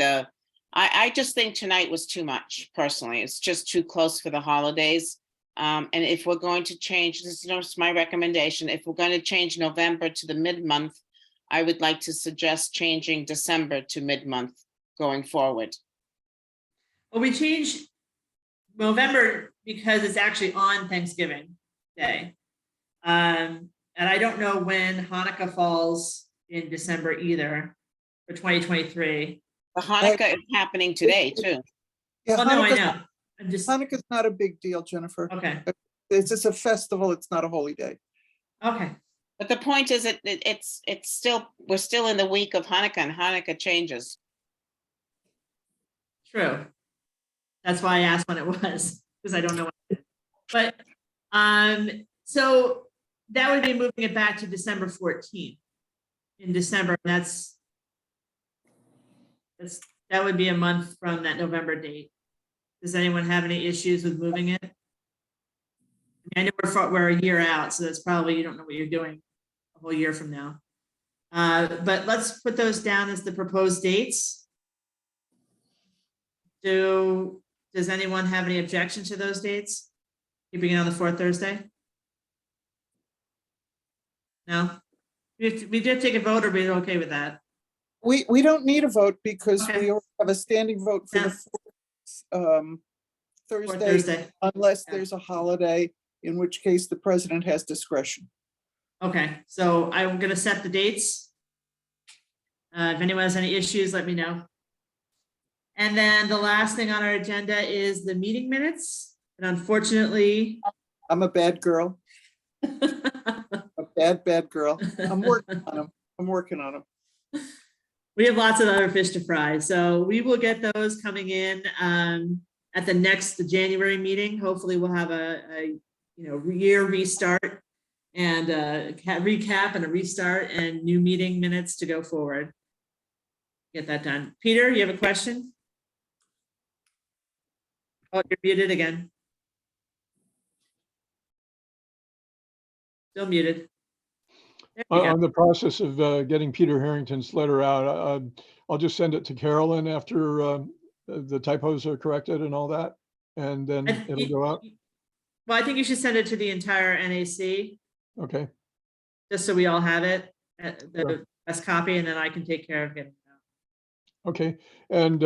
I just think tonight was too much personally. It's just too close for the holidays. And if we're going to change, this is just my recommendation, if we're going to change November to the mid-month, I would like to suggest changing December to mid-month going forward. Well, we changed November because it's actually on Thanksgiving Day. And I don't know when Hanukkah falls in December either for 2023. The Hanukkah is happening today too. Yeah, Well, no, I Hanukkah's- know. I'm just, Hanukkah's not a big deal, Jennifer. okay, It's just a festival. It's not a holy day. okay. But the point is it's still, we're still in the week of Hanukkah and Hanukkah changes. True. That's why I asked when it was, because I don't know. But so that would be moving it back to December 14th. In December, that's that would be a month from that November date. Does anyone have any issues with moving it? I know we're a year out, so that's probably, you don't know what you're doing a whole year from now. But let's put those down as the proposed dates. Does anyone have any objection to those dates? Keeping it on the 4th Thursday? No? We did take a vote, or we're okay with that? We don't need a vote because Okay. we already have a standing vote for Yeah. the fourth, Fourth Thursday, Thursday. unless Yeah. there's a holiday, in which case the president has discretion. Okay, so I'm gonna set the dates. If anyone has any issues, let me know. And then the last thing on our agenda is the meeting minutes. And unfortunately, I'm a bad girl, a bad girl. I'm working on them. I'm working on them. we have lots of other fish to fry. So we will get those coming in at the next January meeting. Hopefully we'll have a year restart and a recap and a restart and new meeting minutes to go forward. Get that done. Peter, you have a question? Oh, you're muted again. Still muted. There you go. On the process of getting Peter Harrington's letter out, I'll just send it to Carolyn after the typos are corrected and all that, and then it'll go out. Well, I think you should send it to the entire NAC, Okay, just so we all have it, the Sure. best copy, and then I can take care of getting it out. okay. And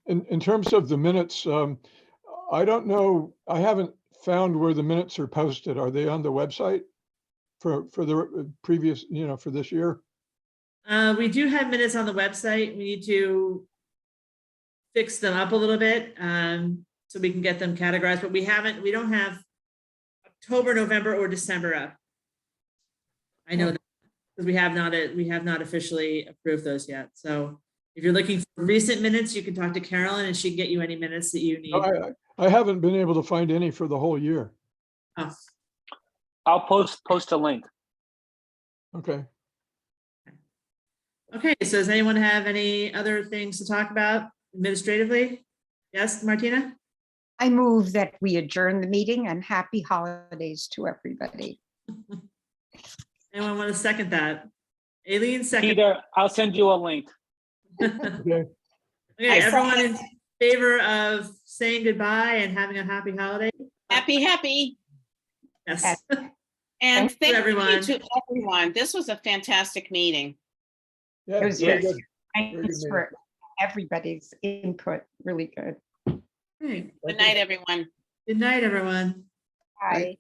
in terms of the minutes, I don't know, I haven't found where the minutes are posted. Are they on the website for the previous, for this year? We do have minutes on the website. We need to fix them up a little bit, so we can get them categorized, but we don't have October, November, or December up. I know that because we have not officially approved those yet. So if you're looking for recent minutes, you can talk to Carolyn and she can get you any minutes that you need. No, I haven't been able to find any for the whole year. Oh, I'll post a link. Okay. okay, so does anyone have any other things to talk about administratively? Yes, Martina? I move that we adjourn the meeting and happy holidays to everybody. Anyone want to second that? Aileen, second. Peter, I'll send you a link. Okay. Okay, everyone in favor of saying goodbye and having a happy holiday? Happy. Yes. And you, thank you everyone. to everyone. This was a fantastic meeting. Yeah, It was very good. good. Very good Thanks meeting. for everybody's input. Really good. Great. Good night, everyone. Good night, everyone. Bye.